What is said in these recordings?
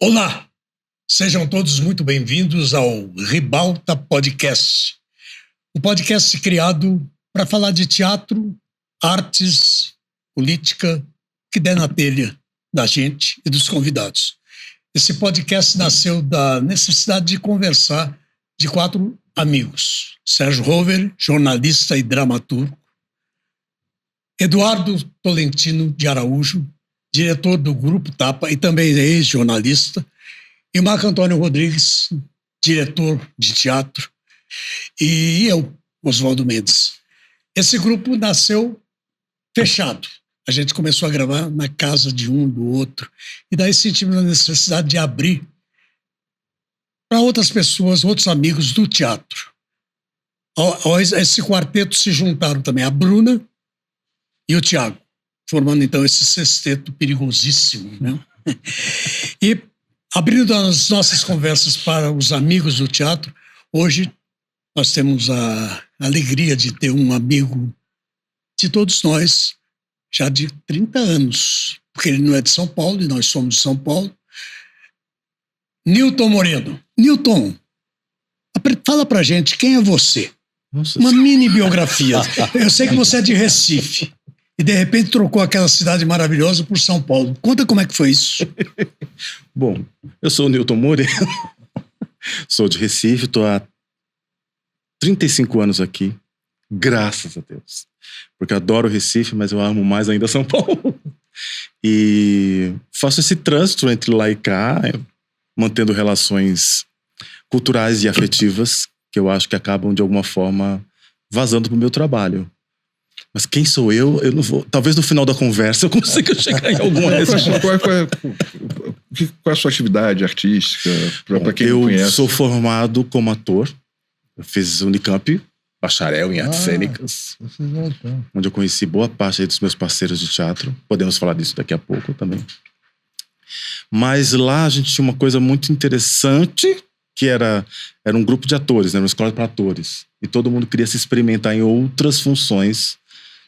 Olá, sejam todos muito bem-vindos ao Ribalta Podcast. O podcast criado para falar de teatro, artes, política, que der na telha da gente e dos convidados. Esse podcast nasceu da necessidade de conversar de 4 amigos. Sérgio Rover, jornalista e dramaturgo. Eduardo Tolentino de Araújo, diretor do Grupo Tapa e também ex-jornalista. E Marco Antônio Rodrigues, diretor de teatro. E eu, Oswaldo Mendes. Esse grupo nasceu fechado. A gente começou a gravar na casa de um do outro. E daí sentimos a necessidade de abrir para outras pessoas, outros amigos do teatro. A esse quarteto se juntaram também a Bruna e o Tiago, formando então esse sexteto perigosíssimo, né? E abrindo as nossas conversas para os amigos do teatro, hoje nós temos a alegria de ter um amigo de todos nós, já de 30 anos, porque ele não é de São Paulo e nós somos de São Paulo. Nilton Moreno. Nilton, fala pra gente, quem é você? Nossa. Uma mini biografia. Eu sei que você é de Recife e de repente trocou aquela cidade maravilhosa por São Paulo. Conta como é que foi isso. Bom, eu sou o Nilton Moreno, sou de Recife, estou há 35 anos aqui, graças a Deus. Porque eu adoro Recife, mas eu amo mais ainda São Paulo. E faço esse trânsito entre lá e cá, mantendo relações culturais e afetivas, que eu acho que acabam de alguma forma vazando pro meu trabalho. Mas quem sou eu? Eu não vou. Talvez no final da conversa eu consiga chegar em alguma resposta. Qual é a sua atividade artística? Para quem eu não conhece. Eu sou formado como ator. Eu fiz Unicamp, bacharel em artes cênicas, onde eu conheci boa parte dos meus parceiros de teatro. Podemos falar disso daqui a pouco também. Mas lá a gente tinha uma coisa muito interessante, que era um grupo de atores, né? Uma escola para atores. E todo mundo queria se experimentar em outras funções,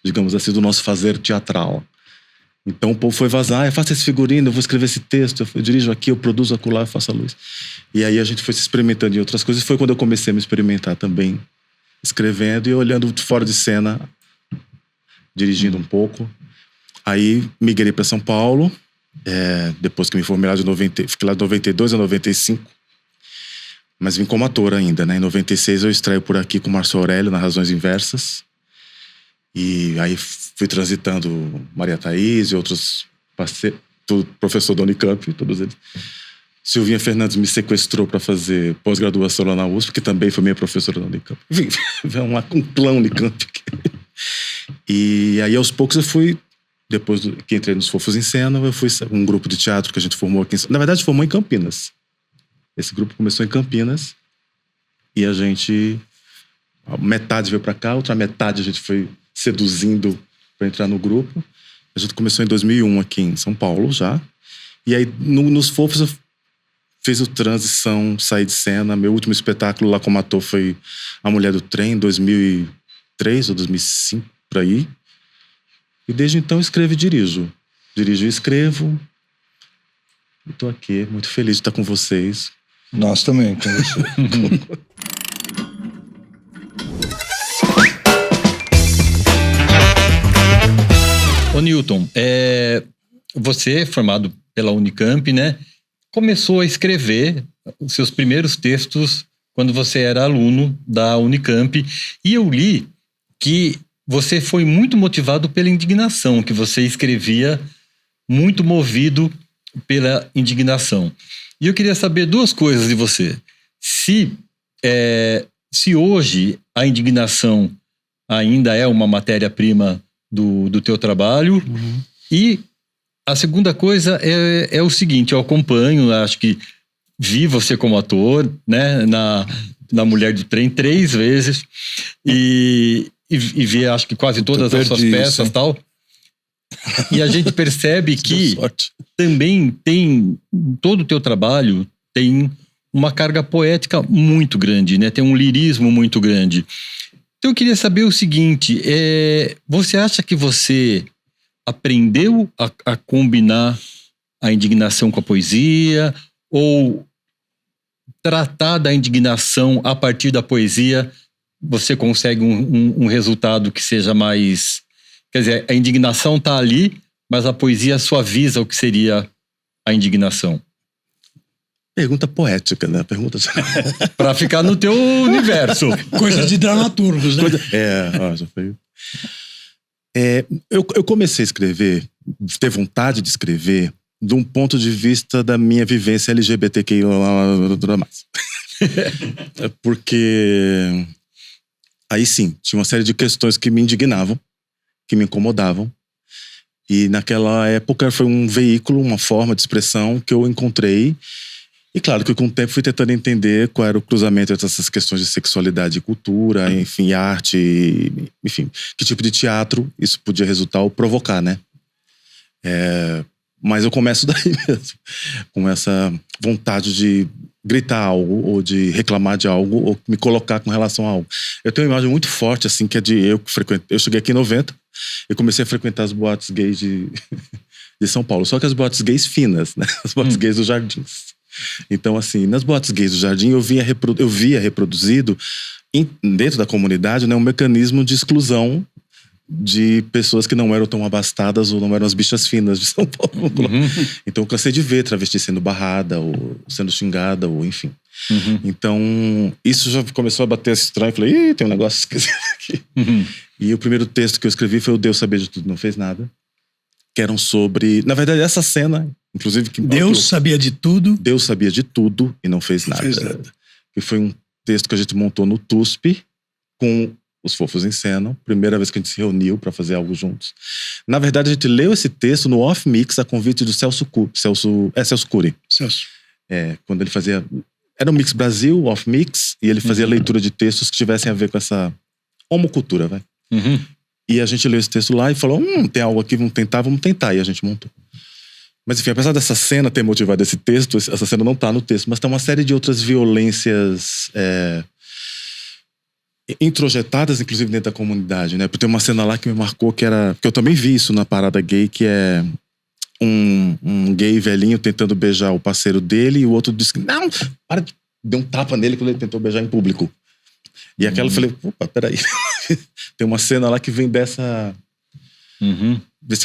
digamos assim, do nosso fazer teatral. Então o povo foi vazar, eu faço esse figurino, eu vou escrever esse texto, eu dirijo aqui, eu produzo acolá, eu faço a luz. E aí a gente foi se experimentando em outras coisas. E foi quando eu comecei a me experimentar também, escrevendo e olhando fora de cena, dirigindo um pouco. Aí migrei para São Paulo, depois que me formei lá fiquei lá de 92 a 95. Mas vim como ator ainda, né? Em 96 eu estreio por aqui com o Márcio Aurélio, na Razões Inversas. E aí fui transitando Maria Thaís e outros parceiros, professor da Unicamp, todos eles. Silvinha Fernandes me sequestrou para fazer pós-graduação lá na USP, que também foi minha professora da Unicamp. Enfim, um clã Unicamp. E aí aos poucos eu fui, depois que entrei nos Fofos em Cena, eu fui um grupo de teatro que a gente formou aqui. Na verdade, formou em Campinas. Esse grupo começou em Campinas e a gente, metade veio para cá, outra metade a gente foi seduzindo para entrar no grupo. A gente começou em 2001 aqui em São Paulo já. E aí nos Fofos eu fiz a transição, saí de cena. Meu último espetáculo lá como ator foi A Mulher do Trem, em 2003 ou 2005, por aí. E desde então escrevo e dirijo. Dirijo e escrevo. E tô aqui, muito feliz de estar com vocês. Nós também, com você. Ô Nilton, você é formado pela Unicamp, né? Começou a escrever os seus primeiros textos quando você era aluno da Unicamp. E eu li que você foi muito motivado pela indignação, que você escrevia muito movido pela indignação. E eu queria saber 2 coisas de você. Se hoje a indignação ainda é uma matéria-prima do teu trabalho. Uhum. E a segunda coisa é o seguinte, eu acompanho, acho que vi você como ator, né, na Mulher do Trem 3 vezes e vi, acho que quase todas as suas peças e tal. E a gente percebe que também tem, todo o teu trabalho tem uma carga poética muito grande, né? Tem um lirismo muito grande. Então eu queria saber o seguinte, você acha que você aprendeu a combinar a indignação com a poesia? Ou tratar da indignação a partir da poesia, você consegue um resultado que seja mais... Quer dizer, a indignação está ali, mas a poesia suaviza o que seria a indignação. Pergunta poética, né? Pergunta... Para ficar no teu universo. Coisa de dramaturgos, né? Já foi... eu comecei a escrever, ter vontade de escrever, de um ponto de vista da minha vivência LGBTQI+. Porque aí sim, tinha uma série de questões que me indignavam, que me incomodavam. E naquela época foi um veículo, uma forma de expressão que eu encontrei. E claro que com o tempo fui tentando entender qual era o cruzamento entre essas questões de sexualidade e cultura, enfim, arte, enfim, que tipo de teatro isso podia resultar ou provocar, né? Mas eu começo daí mesmo, com essa vontade de gritar algo, ou de reclamar de algo, ou me colocar com relação a algo. Eu tenho uma imagem muito forte, assim, que é de eu que frequento. Eu cheguei aqui em 90, eu comecei a frequentar as boates gays de São Paulo, só que as boates gays finas, né? As boates gays dos Jardins. Então, assim, nas boates gays do Jardim, eu via reproduzido dentro da comunidade, né, um mecanismo de exclusão de pessoas que não eram tão abastadas ou não eram as bichas finas de São Paulo. Então eu cansei de ver travesti sendo barrada ou sendo xingada, ou enfim. Então isso já começou a bater estranho. Eu falei, ih, tem um negócio esquisito aqui. E o primeiro texto que eu escrevi foi o Deus Sabia de Tudo, Não Fez Nada, que eram sobre, na verdade, essa cena, inclusive, que Deus sabia de tudo. Deus sabia de tudo e não fez nada. Que foi um texto que a gente montou no TUSP com os Fofos em Cena, primeira vez que a gente se reuniu para fazer algo juntos. Na verdade, a gente leu esse texto no Off Mix a convite do Celso Cury. Celso. Quando ele fazia... Era um Mix Brasil, Off Mix, e ele fazia leitura de textos que tivessem a ver com essa homocultura, vai. E a gente leu esse texto lá e falou, tem algo aqui, vamos tentar, e a gente montou. Mas enfim, apesar dessa cena ter motivado esse texto, essa cena não tá no texto, mas tem uma série de outras violências introjetadas, inclusive dentro da comunidade, né? Porque tem uma cena lá que me marcou, que eu também vi isso na parada gay, que é um gay velhinho tentando beijar o parceiro dele, e o outro disse que não, para de... Deu um tapa nele quando ele tentou beijar em público. E aquela eu falei, opa, peraí. Tem uma cena lá que vem desse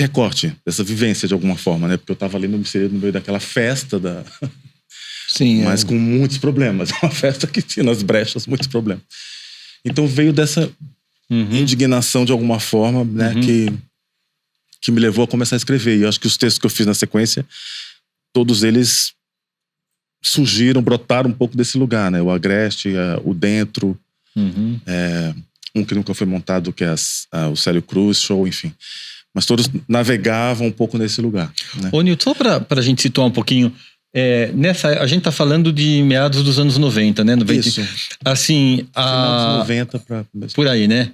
recorte, dessa vivência de alguma forma, né? Porque eu tava ali no meio daquela festa Sim, mas com muitos problemas. Uma festa que tinha nas brechas muitos problemas. Então veio dessa indignação de alguma forma, né? Que me levou a começar a escrever. E eu acho que os textos que eu fiz na sequência, todos eles surgiram, brotaram um pouco desse lugar, né? O Agreste, o Dentro, um que nunca foi montado, que é o Célio Cruz Show, enfim. Mas todos navegavam um pouco nesse lugar, né? Ô, Nilton, só pra gente situar um pouquinho, a gente tá falando de meados dos anos 90, né? Isso. Assim, Final dos 90 por aí, né?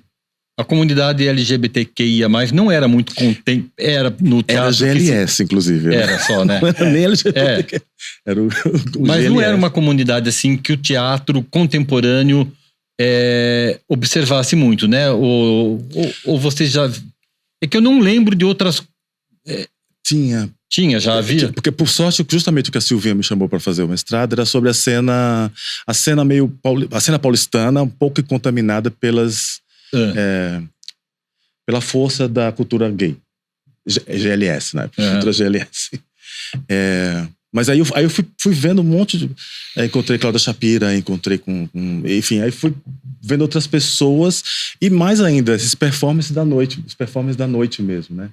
A comunidade LGBTQIA+, não era muito contente, era no teatro... Era GLS, inclusive. Era só, né? Não era nem LGBT. Era o Mas GLS. não era uma comunidade, assim, que o teatro contemporâneo observasse muito, né? Ou você já... É que eu não lembro de outras... Tinha, já havia? Porque, por sorte, justamente o que a Silvinha me chamou para fazer o mestrado era sobre a cena paulistana, um pouco contaminada pela força da cultura gay. GLS, né? Cultura GLS. Mas aí eu fui vendo um monte de... encontrei Cláudia Shapira, encontrei enfim, aí fui vendo outras pessoas e mais ainda, esses performances da noite mesmo, né?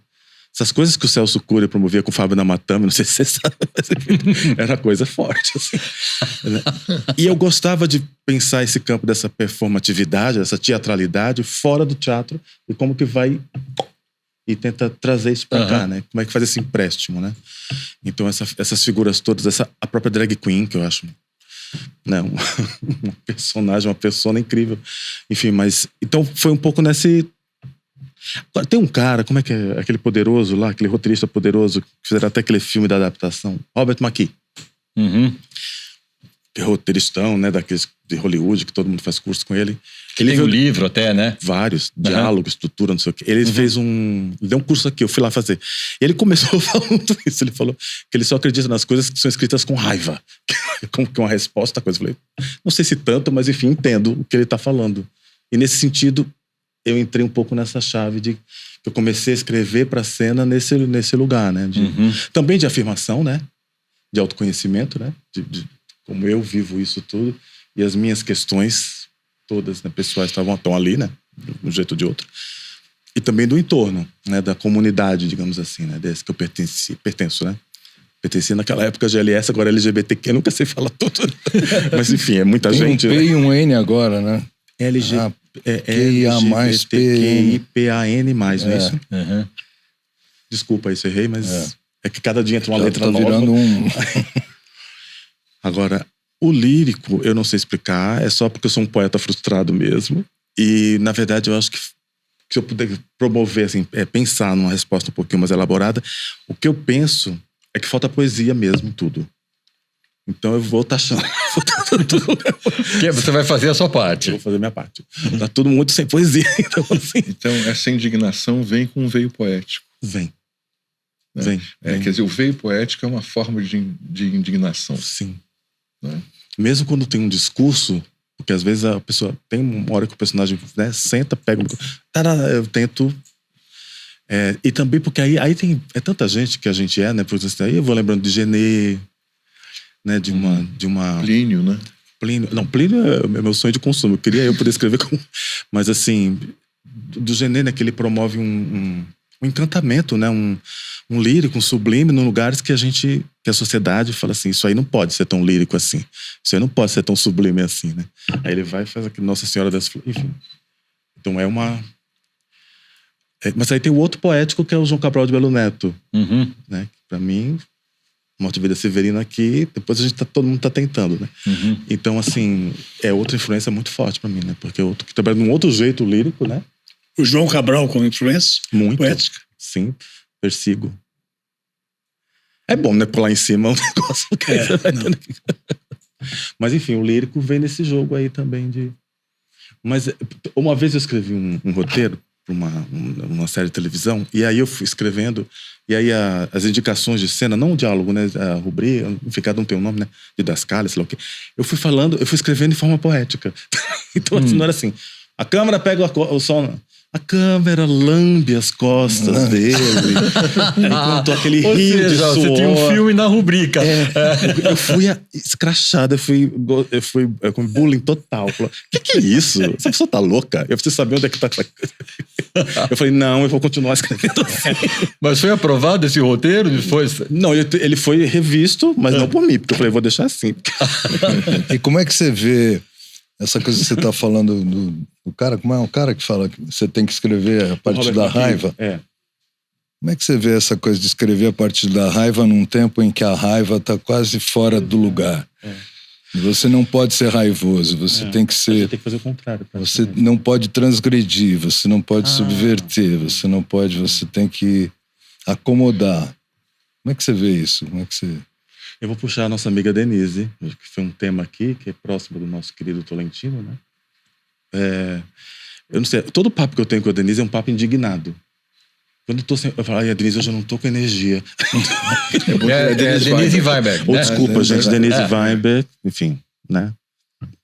Essas coisas que o Celso Cury promovia com o Fábio Namatame, não sei se você sabe, mas enfim, era coisa forte, assim, né? E eu gostava de pensar esse campo dessa performatividade, dessa teatralidade fora do teatro e como que vai... e tenta trazer isso pra cá, né? Como é que faz esse empréstimo, né? Então essas figuras todas, a própria drag queen, que eu acho, né, uma personagem, uma persona incrível. Enfim, mas... Então foi um pouco nesse... Tem um cara, como é que é? Aquele poderoso lá, aquele roteirista poderoso, que fizeram até aquele filme da adaptação. Robert McKee. Que é roteiristão, né? Daqueles de Hollywood, que todo mundo faz curso com ele. Ele tem um livro até, né? Vários, diálogos, estrutura, não sei o quê. Ele fez ele deu um curso aqui, eu fui lá fazer. E ele começou falando isso, ele falou que ele só acredita nas coisas que são escritas com raiva. como que uma resposta à coisa. Eu falei, não sei se tanto, mas enfim, entendo o que ele está falando. E nesse sentido, eu entrei um pouco nessa chave de que eu comecei a escrever para a cena nesse lugar, né? Também de afirmação, né? De autoconhecimento, né? De como eu vivo isso tudo. E as minhas questões todas, né, pessoais estão ali, né? De um jeito ou de outro. E também do entorno, né? Da comunidade, digamos assim, né? Desse que eu pertenço, né? Pertencia naquela época GLS, agora LGBTQ, nunca sei falar tudo. Mas enfim, é muita gente. Tem um P e um N agora, né? LGBTQIPAN+, não é isso? Uhum. Desculpa, isso errei, mas é que cada dia entra uma letra tá nova. Virando um... Agora, o lírico, eu não sei explicar, é só porque eu sou um poeta frustrado mesmo. E, na verdade, eu acho que se eu puder promover, assim, pensar numa resposta um pouquinho mais elaborada, o que eu penso é que falta poesia mesmo em tudo. Então eu vou taxando. Você vai fazer a sua parte. Eu vou fazer a minha parte. Tá tudo muito sem poesia. Então, assim... Então essa indignação vem com um veio poético. Vem. Né? Vem. Quer dizer, o veio poético é uma forma de indignação. Sim. Né? Mesmo quando tem um discurso, porque às vezes a pessoa... Tem uma hora que o personagem, né, senta, pega... Eu tento... e também porque aí tem... É tanta gente que a gente né? Por exemplo, aí eu vou lembrando de Genê, né, de uma... Plínio, né? Plínio é meu sonho de consumo. Eu queria eu poder escrever como... Mas assim, do Genê, né, que ele promove um encantamento, né, um lírico, um sublime, em lugares que a sociedade fala assim, isso aí não pode ser tão lírico assim. Isso aí não pode ser tão sublime assim, né? Aí ele vai e faz aqui Nossa Senhora das Flores, enfim. Então é uma... mas aí tem o outro poético que é o João Cabral de Melo Neto, né? Pra mim... Morte e Vida Severina aqui, depois todo mundo tá tentando, né? Então, assim, é outra influência muito forte pra mim, né? Porque eu que trabalho num outro jeito lírico, né? O João Cabral como influência muito poética. Sim, persigo. É bom, né? Pular em cima é um negócio que você vai tendo aqui. Mas, enfim, o lírico vem nesse jogo aí também de... Mas uma vez eu escrevi um roteiro para uma série de televisão, e aí eu fui escrevendo, e aí as indicações de cena, não o diálogo, né, a rubrica, enfim, cada um tem um nome, né, didascália, sei lá o quê. Eu fui escrevendo de forma poética. Então, assim, não era assim, a câmera pega o som... A câmera lambe as costas dele, enquanto aquele rio de suor. Você tem um filme na rubrica. Eu fui escrachado, eu fui com bullying total. O que é isso? Essa pessoa tá louca? Eu preciso saber onde é que tá essa coisa. Eu falei, não, eu vou continuar escrevendo assim. Mas foi aprovado esse roteiro? Não, ele foi revisto, mas não por mim, porque eu falei, vou deixar assim. E como é que você vê essa coisa que você tá falando do cara? Como é um cara que fala que você tem que escrever a partir da raiva? Como é que você vê essa coisa de escrever a partir da raiva num tempo em que a raiva tá quase fora do lugar? Você não pode ser raivoso, você tem que ser... Você tem que fazer o contrário. Você não pode transgredir, você não pode subverter, você não pode... Você tem que acomodar. Como é que você vê isso? Como é que você... Eu vou puxar a nossa amiga Denise, que foi um tema aqui, que é próximo do nosso querido Tolentino, né? Eu não sei, todo papo que eu tenho com a Denise é um papo indignado. Quando eu tô sem... Eu falo, a Denise, hoje eu não tô com energia. Denise Weinberg. Ou desculpa, gente, Denise Weinberg, enfim, né?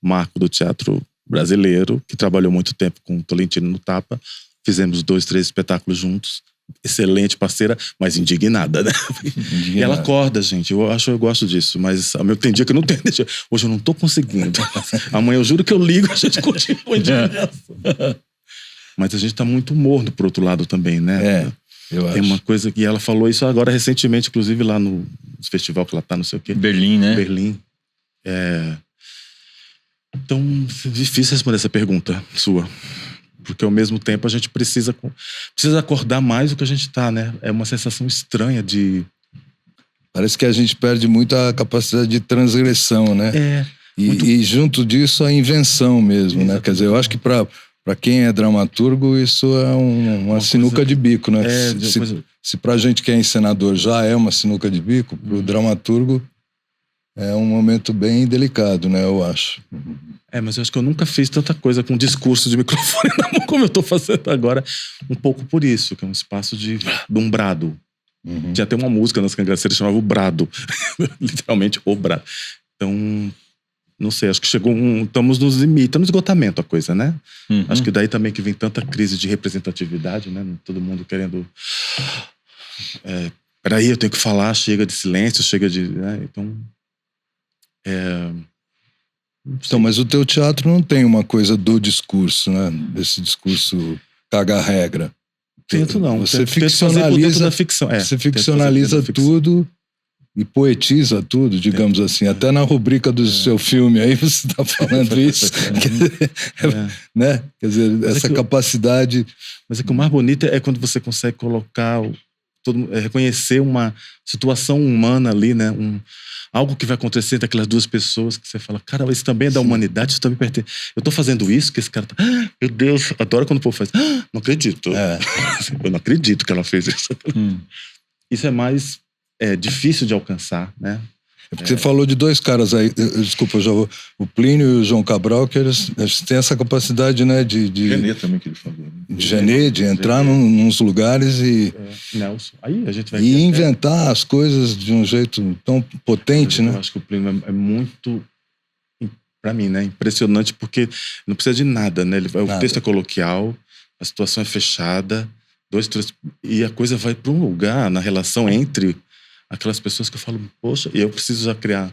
Marco do teatro brasileiro, que trabalhou muito tempo com o Tolentino no Tapa. Fizemos 2, 3 espetáculos juntos. Excelente parceira, mas indignada, né? E ela acorda, gente. Eu gosto disso, mas tem dia que eu não tenho. Hoje eu não tô conseguindo. Amanhã eu juro que eu ligo, a gente continua indignado. Mas a gente tá muito morno pro outro lado também, né? Eu acho. Tem uma coisa que ela falou isso agora recentemente, inclusive lá no festival que ela tá, não sei o quê. Berlim, né? Berlim. Então, difícil responder essa pergunta sua. Porque ao mesmo tempo a gente precisa acordar mais do que a gente tá, né? É uma sensação estranha de... Parece que a gente perde muito a capacidade de transgressão, né? E junto disso a invenção mesmo, né? Quer dizer, eu acho que para quem é dramaturgo isso é uma sinuca de bico, né? Se pra gente que é encenador já é uma sinuca de bico, pro dramaturgo é um momento bem delicado, né? Eu acho. Mas eu acho que eu nunca fiz tanta coisa com discurso de microfone na mão como eu tô fazendo agora. Um pouco por isso, que é um espaço de um brado. Tinha até uma música nas cangaceiras que chamava o Brado. Literalmente, o Brado. Então, não sei, acho que estamos nos limites, no esgotamento a coisa, né? Uhum. Acho que daí também que vem tanta crise de representatividade, né? Todo mundo querendo... peraí, eu tenho que falar, chega de silêncio, chega de... Né? Então, Então, mas o teu teatro não tem uma coisa do discurso, né? Desse discurso caga-regra. Tento não. Você Tento fazer por dentro da ficção. Você ficcionaliza tudo e poetiza tudo, digamos assim. Até na rubrica do seu filme aí você está falando isso. Né? Quer dizer, mas essa capacidade... Mas é que o mais bonito é quando você consegue colocar... reconhecer uma situação humana ali, né? Algo que vai acontecer entre aquelas duas pessoas que você fala, cara, isso também é da humanidade, isso também pertence. Eu tô fazendo isso, que esse cara tá... meu Deus, adoro quando o povo faz. Não acredito. Eu não acredito que ela fez isso. Isso é mais difícil de alcançar, né? Porque você falou de dois caras aí, desculpa, eu já vou, o Plínio e o João Cabral, que eles têm essa capacidade, né, de Genê também que ele falou. Né? De Genê, de entrar nos lugares e... Nelson. Aí a gente vai... E inventar as coisas de um jeito tão potente, né? Eu acho que o Plínio é muito, pra mim, né, impressionante, porque não precisa de nada, né? O texto é coloquial, a situação é fechada, 2, 3... E a coisa vai pra um lugar na relação entre... aquelas pessoas que eu falo, poxa, e eu preciso já criar.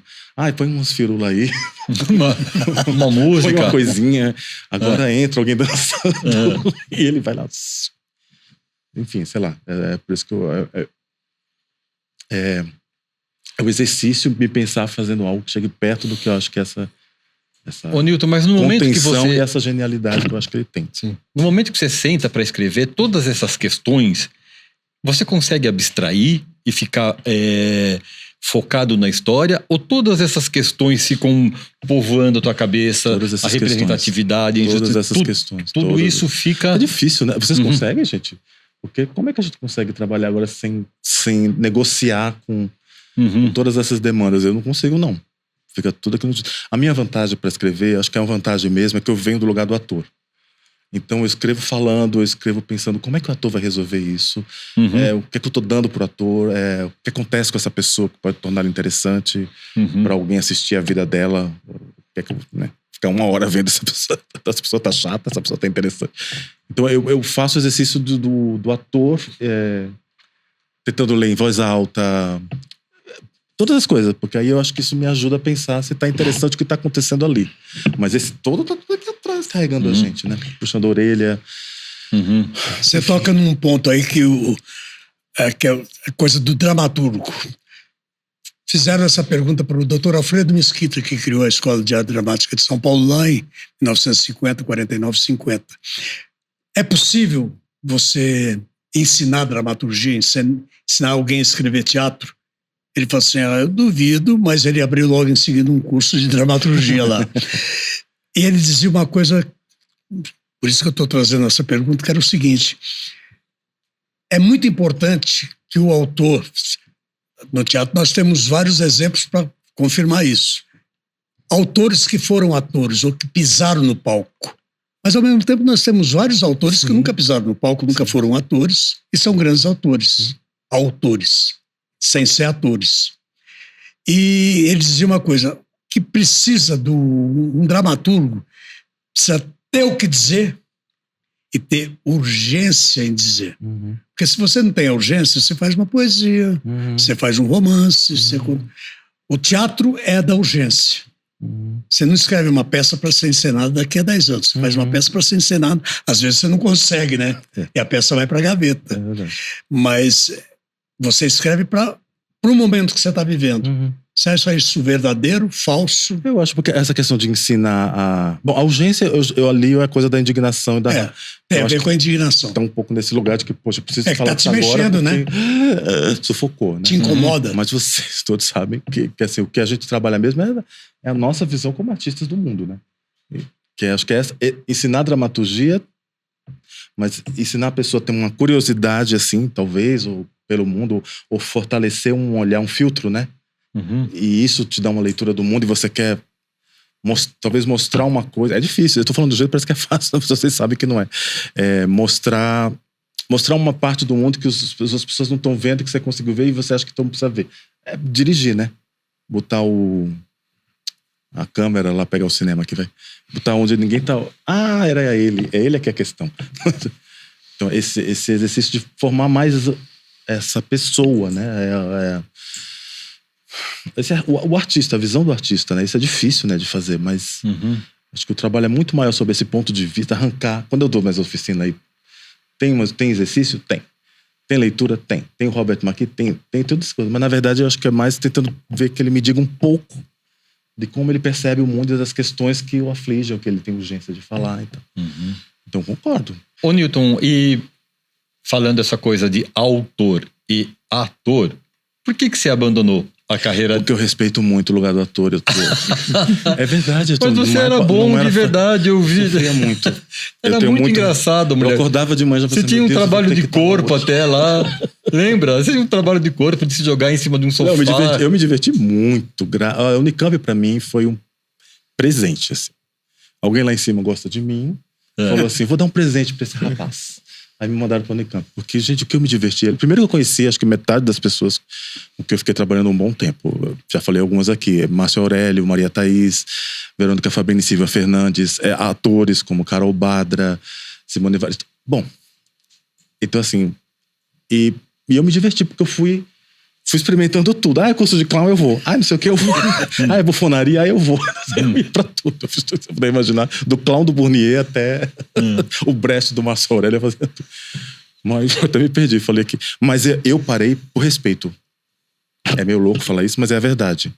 Põe umas firulas aí. uma música. Põe uma coisinha. Agora entra alguém dançando. E ele vai lá. Enfim, sei lá. É por isso que é o exercício me pensar fazendo algo que chegue perto do que eu acho que essa Ô, Newton, mas no momento que você... e essa genialidade que eu acho que ele tem. Sim. No momento que você senta para escrever todas essas questões, você consegue abstrair e ficar focado na história, ou todas essas questões ficam povoando a tua cabeça, a representatividade, todas essas questões. Tudo isso fica... É difícil, né? Vocês conseguem, gente? Porque como é que a gente consegue trabalhar agora sem negociar com todas essas demandas? Eu não consigo, não. Fica tudo aqui no... A minha vantagem para escrever, acho que é uma vantagem mesmo, é que eu venho do lugar do ator. Então eu escrevo falando, eu escrevo pensando como é que o ator vai resolver isso, o que é que eu tô dando pro ator, o que acontece com essa pessoa que pode torná-la interessante para alguém assistir a vida dela, né? Ficar 1 hora vendo essa pessoa tá chata, essa pessoa tá interessante. Então eu faço o exercício do ator, tentando ler em voz alta, todas as coisas, porque aí eu acho que isso me ajuda a pensar se tá interessante o que tá acontecendo ali. Mas esse todo tá tudo aqui atrás carregando a gente, né? Puxando a orelha. Você toca num ponto aí que é a coisa do dramaturgo. Fizeram essa pergunta para o Dr. Alfredo Mesquita, que criou a Escola de Arte Dramática de São Paulo lá em 1950, 49, 50. É possível você ensinar dramaturgia, ensinar alguém a escrever teatro? Ele falou assim, eu duvido, mas ele abriu logo em seguida um curso de dramaturgia lá. E ele dizia uma coisa, por isso que eu estou trazendo essa pergunta, que era o seguinte, é muito importante que o autor, no teatro nós temos vários exemplos para confirmar isso, autores que foram atores ou que pisaram no palco, mas ao mesmo tempo nós temos vários autores que nunca pisaram no palco, nunca foram atores e são grandes autores, sem ser atores. E ele dizia uma coisa, que precisa um dramaturgo, precisa ter o que dizer e ter urgência em dizer. Porque se você não tem urgência, você faz uma poesia, você faz um romance. O teatro é da urgência. Você não escreve uma peça para ser encenada daqui a 10 anos. Você faz uma peça para ser encenada. Às vezes você não consegue, né? E a peça vai para a gaveta. Mas... você escreve para o momento que você está vivendo. Você acha isso verdadeiro, falso? Eu acho, porque essa questão de ensinar Bom, a urgência, eu ali é a coisa da indignação. Tem a ver com a indignação. Está um pouco nesse lugar de que, poxa, eu preciso falar tá te mexendo, agora né? Sufocou, né? Te incomoda. Mas vocês todos sabem que assim, o que a gente trabalha mesmo é a nossa visão como artistas do mundo, né? Que acho que é ensinar dramaturgia, mas ensinar a pessoa a ter uma curiosidade, assim, talvez, ou pelo mundo, ou fortalecer um olhar, um filtro, né? E isso te dá uma leitura do mundo e você quer talvez mostrar uma coisa. É difícil, eu tô falando do jeito, parece que é fácil, mas vocês sabem que não é. Mostrar uma parte do mundo que as pessoas não estão vendo, que você conseguiu ver e você acha que todo mundo precisa ver. Dirigir, né? Botar a câmera lá, pegar o cinema aqui, vai botar onde ninguém tá. Ah, era ele. É ele que é a questão. Então, esse exercício de formar mais essa pessoa, né? Esse é o artista, a visão do artista, né? Isso é difícil, né, de fazer, mas acho que o trabalho é muito maior sobre esse ponto de vista, arrancar. Quando eu dou minhas oficinas aí, tem exercício? Tem. Tem leitura? Tem. Tem o Robert McKee? Tem todas as coisas. Mas, na verdade, eu acho que é mais tentando ver que ele me diga um pouco de como ele percebe o mundo e das questões que o afligem, ou que ele tem urgência de falar. Então concordo. Ô, Newton, e falando essa coisa de autor e ator, por que você abandonou a carreira? Porque eu respeito muito o lugar do ator. É verdade. Mas você era bom de verdade, eu vi. Sofria muito. Era muito engraçado, mulher. Eu acordava de manhã. Você tinha um trabalho de corpo até lá. Lembra? Você tinha um trabalho de corpo de se jogar em cima de um sofá. Eu me diverti muito. A Unicamp, pra mim, foi um presente. Assim. Alguém lá em cima gosta de mim. Falou assim, vou dar um presente pra esse rapaz. Aí me mandaram para o Unicamp. Porque, gente, o que eu me diverti... Primeiro eu conheci, acho que metade das pessoas com que eu fiquei trabalhando um bom tempo. Eu já falei algumas aqui. Márcio Aurélio, Maria Thaís, Verônica Fabrini, Silvia Fernandes, atores como Carol Badra, Simone Evaristo. Bom, então assim... E eu me diverti, porque eu fui experimentando tudo. Ah, curso de clown, eu vou. Ah, não sei o que, eu vou. Ah, é bufonaria, aí eu vou. Eu ia pra tudo. Eu fiz tudo, você puder imaginar. Do clown do Bournier até o Brecht do Márcio Aurélio. Fazendo tudo. Mas eu até me perdi, falei aqui. Mas eu parei por respeito. É meio louco falar isso, mas é a verdade.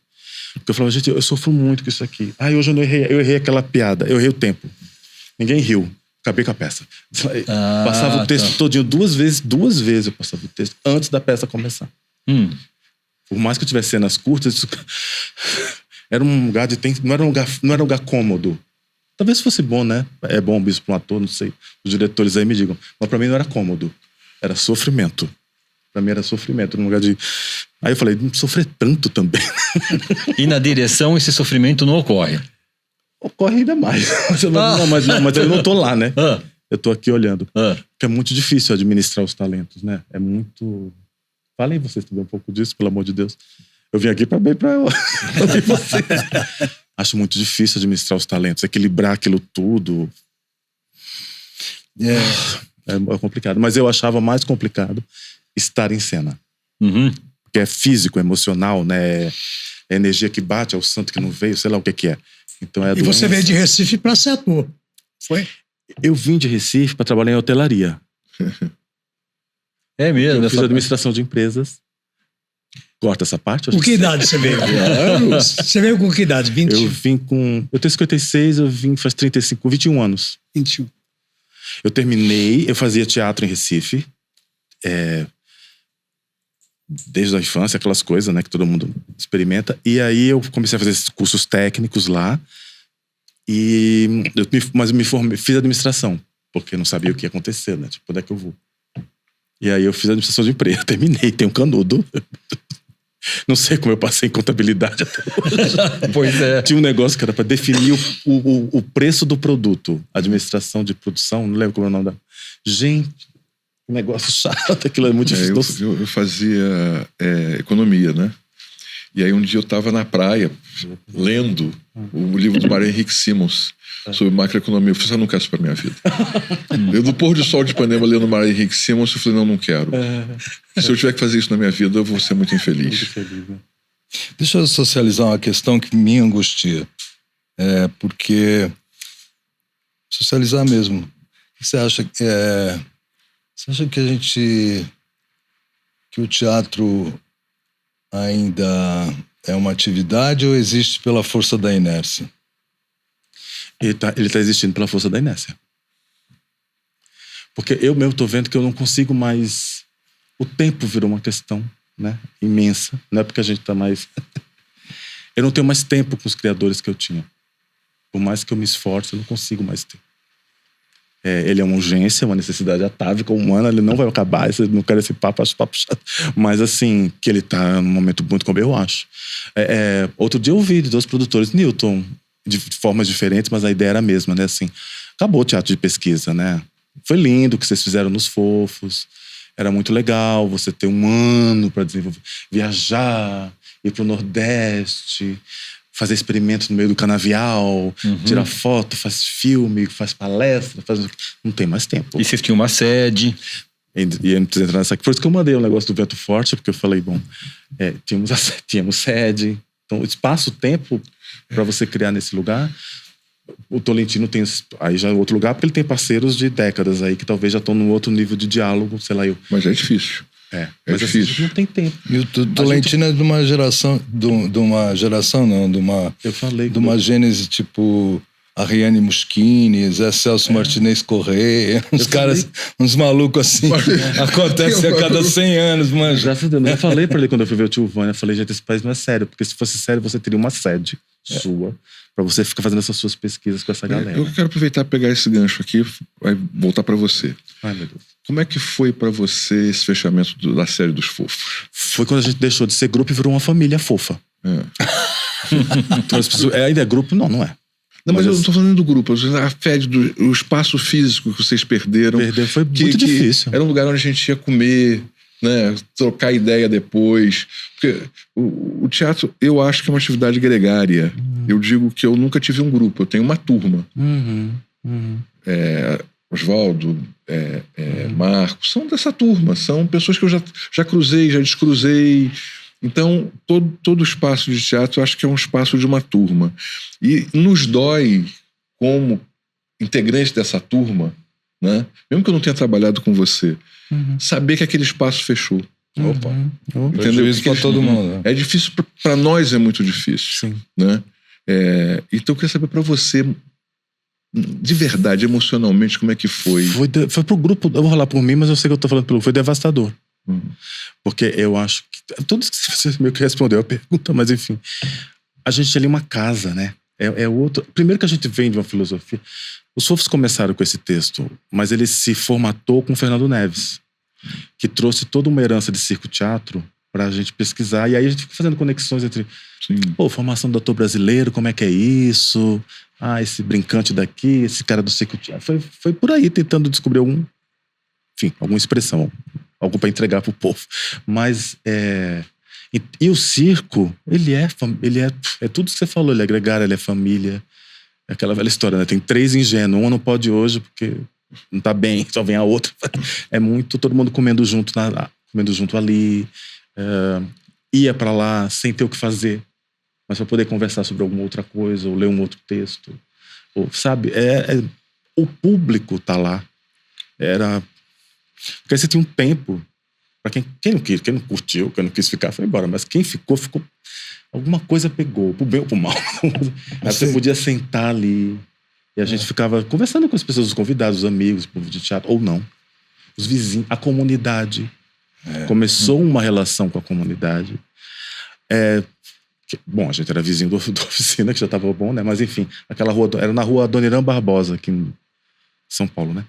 Porque eu falava, gente, eu sofro muito com isso aqui. Ah, hoje eu não errei. Eu errei aquela piada. Eu errei o tempo. Ninguém riu. Acabei com a peça. Passava o texto todinho. Duas vezes eu passava o texto antes da peça começar. Por mais que eu tivesse cenas curtas, era um lugar de tempo, não era um lugar cômodo. Talvez fosse bom, né? É bom isso para um ator, não sei. Os diretores aí me digam. Mas para mim não era cômodo. Era sofrimento. Para mim era sofrimento, num lugar de... Aí eu falei, não sofrer tanto também. E na direção esse sofrimento não ocorre? Ocorre ainda mais. Mas eu não tô lá, né? Eu tô aqui olhando. Porque é muito difícil administrar os talentos, né? É muito... Falem vocês também um pouco disso, pelo amor de Deus. Eu vim aqui para ouvir vocês. Acho muito difícil administrar os talentos, equilibrar aquilo tudo. É complicado. Mas eu achava mais complicado estar em cena. Porque é físico, emocional, né? É energia que bate, é o santo que não veio, sei lá o que é. Então é a doença. Você veio de Recife para ser ator, foi? Eu vim de Recife para trabalhar em hotelaria. É mesmo? Eu fiz administração de empresas. Corta essa parte? Com que idade você veio? Você veio com que idade? 20? Eu vim com... Eu tenho 56, eu vim faz 35, com 21 anos. 21. Eu terminei, eu fazia teatro em Recife. Desde a infância, aquelas coisas, né, que todo mundo experimenta. E aí eu comecei a fazer esses cursos técnicos lá. Mas eu me formei, fiz administração. Porque eu não sabia o que ia acontecer, né? Tipo, onde é que eu vou? E aí eu fiz administração de empresa, terminei, tenho um canudo. Não sei como eu passei em contabilidade até hoje. Pois é. Tinha um negócio que era para definir o preço do produto. Administração de produção, não lembro como é o nome da... Gente, um negócio chato, aquilo é muito difícil. Eu fazia economia, né? E aí um dia eu estava na praia, lendo o livro do Mário Henrique Simons sobre macroeconomia. Eu falei, eu não quero isso pra minha vida. Eu, do pôr do sol de Ipanema, lendo o Mário Henrique Simons, eu falei, não quero. Se eu tiver que fazer isso na minha vida, eu vou ser muito infeliz. Né? Deixa eu socializar uma questão que me angustia. Porque... Socializar mesmo. Você acha que que o teatro ainda é uma atividade ou existe pela força da inércia? Ele tá existindo pela força da inércia. Porque eu mesmo tô vendo que eu não consigo mais... O tempo virou uma questão, né, imensa. Não é porque a gente tá mais... Eu não tenho mais tempo com os criadores que eu tinha. Por mais que eu me esforce, eu não consigo mais ter. Ele é uma urgência, uma necessidade atávica, humana, ele não vai acabar, eu não quero esse papo, acho papo chato. Mas assim, que ele tá num momento muito como eu acho. Outro dia eu ouvi de 2 produtores, Newton, de formas diferentes, mas a ideia era a mesma, né? Assim, acabou o teatro de pesquisa, né? Foi lindo o que vocês fizeram nos Fofos, era muito legal você ter um ano para desenvolver, viajar, ir pro Nordeste, fazer experimentos no meio do canavial, tirar foto, faz filme, faz palestra, não tem mais tempo. E vocês tinham uma sede. E eu não preciso entrar nessa. Por isso que eu mandei o negócio do Vento Forte, porque eu falei, bom, tínhamos sede. Então, espaço-tempo para você criar nesse lugar. O Tolentino tem aí já outro lugar, porque ele tem parceiros de décadas aí que talvez já estão num outro nível de diálogo, sei lá, eu. Mas é difícil. Mas difícil. Assim, não tem tempo. E o Tolentino é de uma geração, Eu falei. De uma gênese tipo Ariane Muschini, Zé Celso Martinez Correia, uns malucos assim. Acontece a cada 100 anos, mano. Graças a Deus. Eu falei pra ele quando eu fui ver o Tio Vânia, eu falei, gente, esse país não é sério, porque se fosse sério, você teria uma sede sua, pra você ficar fazendo essas suas pesquisas com essa galera. Eu quero aproveitar e pegar esse gancho aqui, vai voltar pra você. Ai, meu Deus. Como é que foi pra você esse fechamento da série dos Fofos? Foi quando a gente deixou de ser grupo e virou uma família fofa. Então, as pessoas, ainda é grupo? Não é. Não, mas eu não tô falando do grupo, a FED, o espaço físico que vocês perderam. Foi muito difícil. Era um lugar onde a gente ia comer, né, trocar ideia depois. Porque o teatro, eu acho que é uma atividade gregária. Eu digo que eu nunca tive um grupo, eu tenho uma turma. Oswaldo, Marcos, são dessa turma, são pessoas que eu já cruzei, já descruzei. Então, todo espaço de teatro eu acho que é um espaço de uma turma. E nos dói, como integrante dessa turma, né? Mesmo que eu não tenha trabalhado com você, saber que aquele espaço fechou. Opa. Entendeu? Isso para todo mundo. Né? É difícil, para nós é muito difícil. Sim. Né? Então eu queria saber para você, de verdade, emocionalmente, como é que foi? Foi pro grupo, eu vou falar por mim, mas eu sei que eu tô falando pelo. Foi devastador. Porque eu acho que. Tudo isso que você meio que respondeu a pergunta, mas enfim. A gente tinha ali uma casa, né? Outro. Primeiro que a gente vem de uma filosofia. Os Fofos começaram com esse texto, mas ele se formatou com o Fernando Neves, que trouxe toda uma herança de circo-teatro pra gente pesquisar. E aí a gente fica fazendo conexões entre. Formação do ator brasileiro, como é que é isso? Esse brincante daqui, esse cara do circo-teatro. Foi por aí tentando descobrir alguma expressão. Algo para entregar pro povo. Mas e o circo, ele é tudo que você falou, ele é gregário, ele é família. É aquela velha história, né? Tem 3 ingênuos, uma não pode hoje porque não tá bem, só vem a outra. É muito todo mundo comendo junto ali. Ia para lá sem ter o que fazer, mas para poder conversar sobre alguma outra coisa ou ler um outro texto. Ou, sabe? O público tá lá. Porque aí você tinha um tempo para quem não quis, quem não curtiu, quem não quis ficar, foi embora. Mas quem ficou. Alguma coisa pegou, pro bem ou pro mal. Aí você podia sentar ali e a gente ficava conversando com as pessoas, os convidados, os amigos, o povo de teatro, ou não. Os vizinhos, a comunidade. Começou uma relação com a comunidade. Bom, a gente era vizinho da oficina, que já estava bom, né? Mas enfim, aquela rua, era na rua Adoniran Barbosa, aqui em São Paulo, né?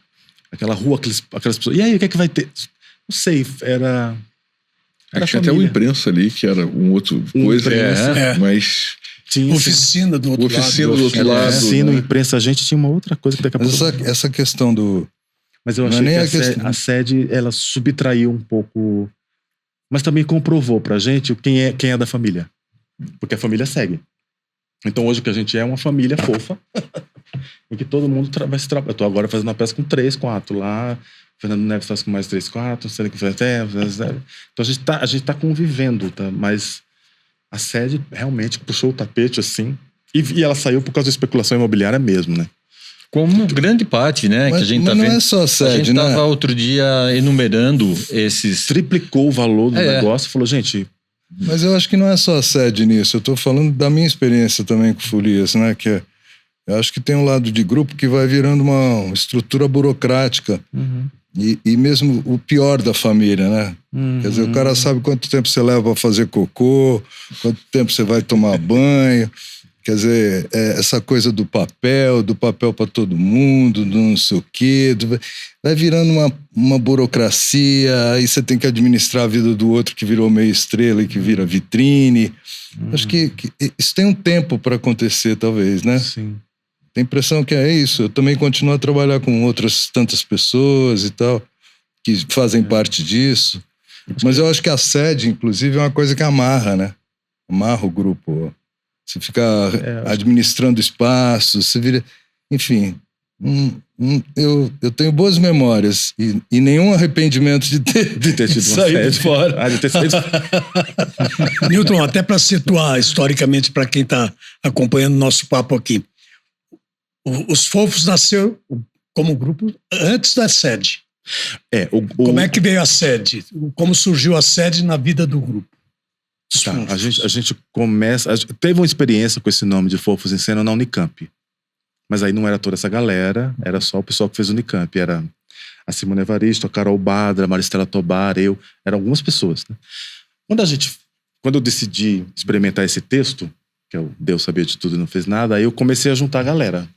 Aquela rua, aquelas pessoas. E aí, o que é que vai ter? Não sei, era tinha até o imprensa ali, que era coisa, mas tinha oficina do outro lado. Oficina, imprensa, a gente tinha uma outra coisa que daqui a pouco. Essa questão do. Mas eu achei que a sede, ela subtraiu um pouco, mas também comprovou pra gente quem é da família. Porque a família segue. Então hoje o que a gente é uma família fofa, em que todo mundo vai se trabalhar. Eu tô agora fazendo uma peça com 3, 4 lá, Fernando Neves faz com mais 3, 4, sendo que faz então a gente tá convivendo, tá? Mas a sede realmente puxou o tapete assim, e ela saiu por causa da especulação imobiliária mesmo, né? Como grande parte, né? Mas, que a gente tá não vendo. É só a sede, a gente né? tava outro dia enumerando esses. Triplicou o valor do negócio e falou, gente. Mas eu acho que não é só a sede nisso. Eu tô falando da minha experiência também com Folias, né? Eu acho que tem um lado de grupo que vai virando uma estrutura burocrática. E mesmo o pior da família, né? Quer dizer, o cara sabe quanto tempo você leva para fazer cocô, quanto tempo você vai tomar banho. Quer dizer, essa coisa do papel para todo mundo, do não sei o quê. Vai virando uma burocracia, aí você tem que administrar a vida do outro que virou meia estrela e que vira vitrine. Acho que isso tem um tempo para acontecer, talvez, né? Sim. Tem a impressão que é isso. Eu também continuo a trabalhar com outras tantas pessoas e tal, que fazem parte disso. Mas eu acho que a sede, inclusive, é uma coisa que amarra, né? Amarra o grupo. Você fica administrando espaço, você vira... Enfim, eu tenho boas memórias e nenhum arrependimento de ter tido saído fora. De ter saído. Newton, até para situar historicamente para quem está acompanhando nosso papo aqui, os Fofos nasceu como grupo antes da sede. Como é que veio a sede? Como surgiu a sede na vida do grupo? Tá, a gente começa... Teve uma experiência com esse nome de Fofos em Cena na Unicamp. Mas aí não era toda essa galera, era só o pessoal que fez o Unicamp. Era a Simone Evaristo, a Carol Badra, a Maristela Tobar, eu. Eram algumas pessoas, né? Quando eu decidi experimentar esse texto, que é o Deus sabia de tudo e não fez nada, aí eu comecei a juntar a galera.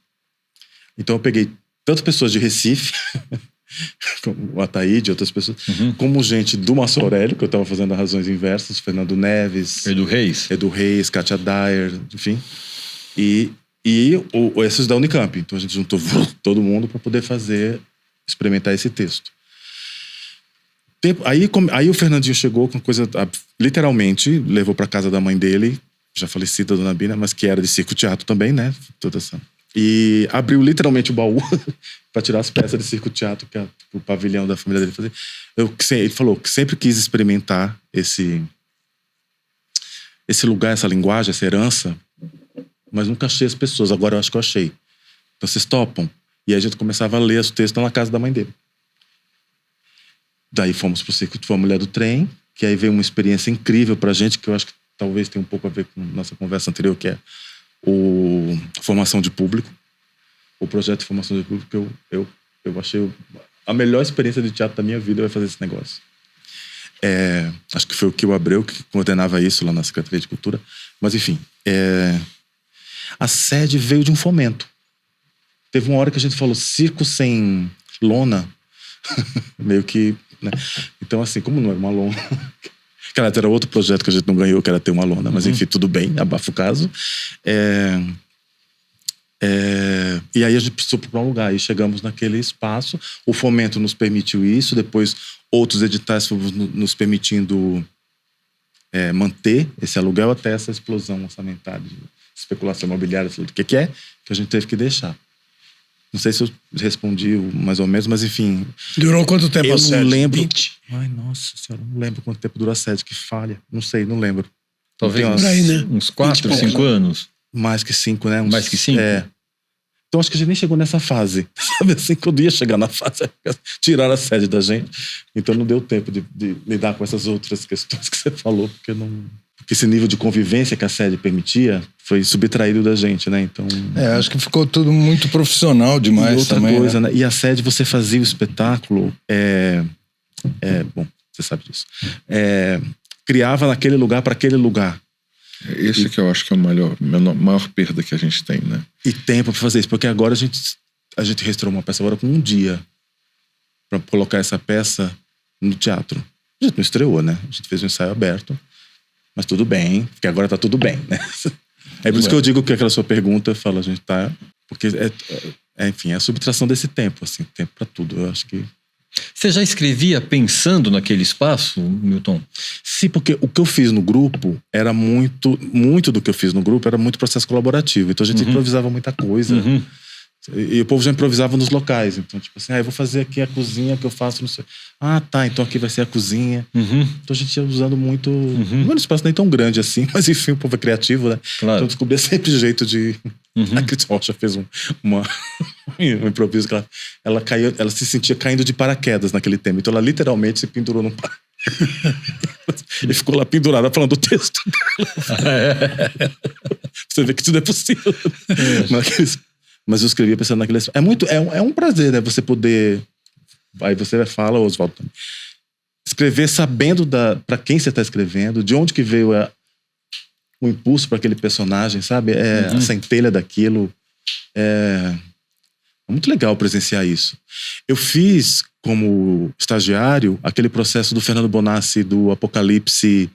Então eu peguei tanto pessoas de Recife, como o Ataíde e outras pessoas, como gente do Márcio Aurélio, que eu estava fazendo Razões Inversas, Fernando Neves, Edu Reis, Kátia Dyer, enfim. E esses da Unicamp. Então a gente juntou todo mundo para poder experimentar esse texto. Aí o Fernandinho chegou com coisa, literalmente, levou para casa da mãe dele, já falecida, Dona Bina, mas que era de circo-teatro também, né? E abriu literalmente o baú para tirar as peças de circo-teatro que o pavilhão da família dele fazia. Ele falou que sempre quis experimentar esse lugar, essa linguagem, essa herança, mas nunca achei as pessoas. Agora eu acho que eu achei. Então vocês topam? E aí a gente começava a ler os textos na casa da mãe dele. Daí fomos pro circuito, foi a Mulher do Trem, que aí veio uma experiência incrível pra gente, que eu acho que talvez tenha um pouco a ver com nossa conversa anterior, que é formação de público. O projeto de formação de público que eu achei a melhor experiência de teatro da minha vida, fazer esse negócio. Acho que foi o Kio Abreu que coordenava isso lá na Secretaria de Cultura. Mas enfim, a sede veio de um fomento. Teve uma hora que a gente falou circo sem lona. Meio que, né? Então assim, como não era uma lona, cara, era outro projeto que a gente não ganhou, que era ter uma lona, mas enfim, tudo bem, abafa o caso. E aí a gente precisou procurar um lugar, e chegamos naquele espaço. O fomento nos permitiu isso, depois outros editais foram nos permitindo manter esse aluguel até essa explosão orçamentária de especulação imobiliária, tudo que a gente teve que deixar. Não sei se eu respondi mais ou menos, mas enfim. Durou quanto tempo a sede? Eu não lembro. 20? Ai, nossa senhora, não lembro quanto tempo durou a sede, que falha. Não sei, não lembro. Talvez Não por aí, né? uns 4, 5 anos. Mais que 5, né? Mais que 5? Então acho que a gente nem chegou nessa fase. Sabe assim, quando ia chegar na fase, tiraram a sede da gente. Então não deu tempo de lidar com essas outras questões que você falou, porque esse nível de convivência que a sede permitia foi subtraído da gente, né? Então... acho que ficou tudo muito profissional demais. E outra também, coisa, né? E a sede, você fazia o espetáculo, bom, você sabe disso. Criava naquele lugar para aquele lugar. Esse que eu acho que é a maior perda que a gente tem, né? E tempo para fazer isso, porque agora a gente reestrou uma peça agora com um dia para colocar essa peça no teatro. A gente não estreou, né? A gente fez um ensaio aberto, mas tudo bem, porque agora tá tudo bem, né? É por isso que eu digo que aquela sua pergunta, fala, a gente tá... Porque, enfim, é a subtração desse tempo, assim, tempo para tudo, eu acho que... Você já escrevia pensando naquele espaço, Milton? Sim, porque o que eu fiz no grupo era muito do que eu fiz no grupo era muito processo colaborativo. Então a gente improvisava muita coisa. E o povo já improvisava nos locais. Então, tipo assim, eu vou fazer aqui a cozinha que eu faço, não sei. Ah, tá, então aqui vai ser a cozinha. Então a gente ia usando muito... Não era um espaço nem tão grande assim, mas enfim, o povo é criativo, né? Claro. Então eu descobria sempre jeito de... A Cris Rocha fez um improviso que ela se sentia caindo de paraquedas naquele tema. Então ela literalmente se pendurou num paraquedas e ficou lá pendurada falando o texto dela. Você vê que tudo é possível. Mas eu escrevia pensando naquele... É um prazer, né? Você poder... Aí você fala, Oswaldo, escrever sabendo para quem você está escrevendo, de onde que veio o impulso para aquele personagem, sabe? A centelha daquilo. É muito legal presenciar isso. Eu fiz, como estagiário, aquele processo do Fernando Bonassi, do Apocalipse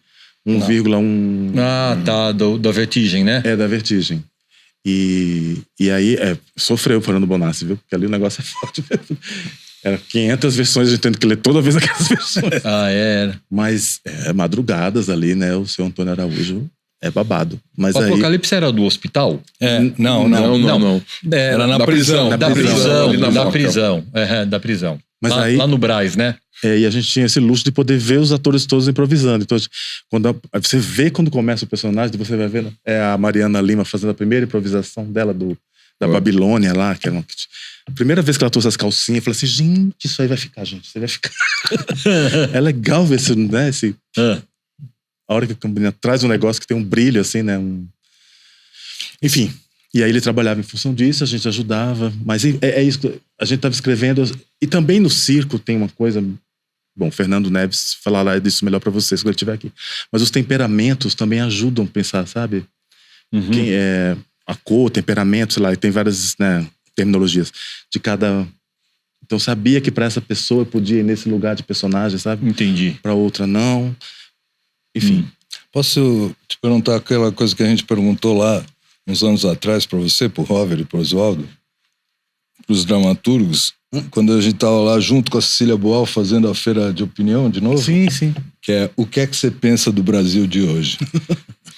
1,1... Ah, tá, da Vertigem, né? Da Vertigem. E aí, sofreu o Fernando Bonassi, viu? Porque ali o negócio é forte mesmo. Era 500 versões, a gente tendo que ler toda vez aquelas versões. Era. Mas madrugadas ali, né? O seu Antônio Araújo É babado. Mas O aí... Apocalipse era do hospital? Não. Era na prisão. Da prisão. Mas lá no Brás, né? E a gente tinha esse luxo de poder ver os atores todos improvisando. Então, você vê quando começa o personagem, você vai vendo a Mariana Lima fazendo a primeira improvisação dela da Babilônia lá, que era a primeira vez que ela trouxe as calcinhas, eu falei assim, gente, isso aí vai ficar, gente, isso aí vai ficar. É legal ver esse, né, a hora que a Cambina traz um negócio que tem um brilho, assim, né, enfim. E aí ele trabalhava em função disso, a gente ajudava, mas é isso, a gente estava escrevendo, e também no circo tem uma coisa, bom, Fernando Neves falará disso melhor para vocês quando ele estiver aqui, mas os temperamentos também ajudam a pensar, sabe? Uhum. Quem é a cor, temperamento, sei lá, e tem várias, né, terminologias de cada... Então sabia que para essa pessoa eu podia ir nesse lugar de personagem, sabe? Entendi. Para outra não. Enfim. Posso te perguntar aquela coisa que a gente perguntou lá uns anos atrás para você, pro Rover e pro Oswaldo, pros dramaturgos, quando a gente tava lá junto com a Cecília Boal fazendo a feira de opinião de novo? Sim, sim. Que é o que é que você pensa do Brasil de hoje?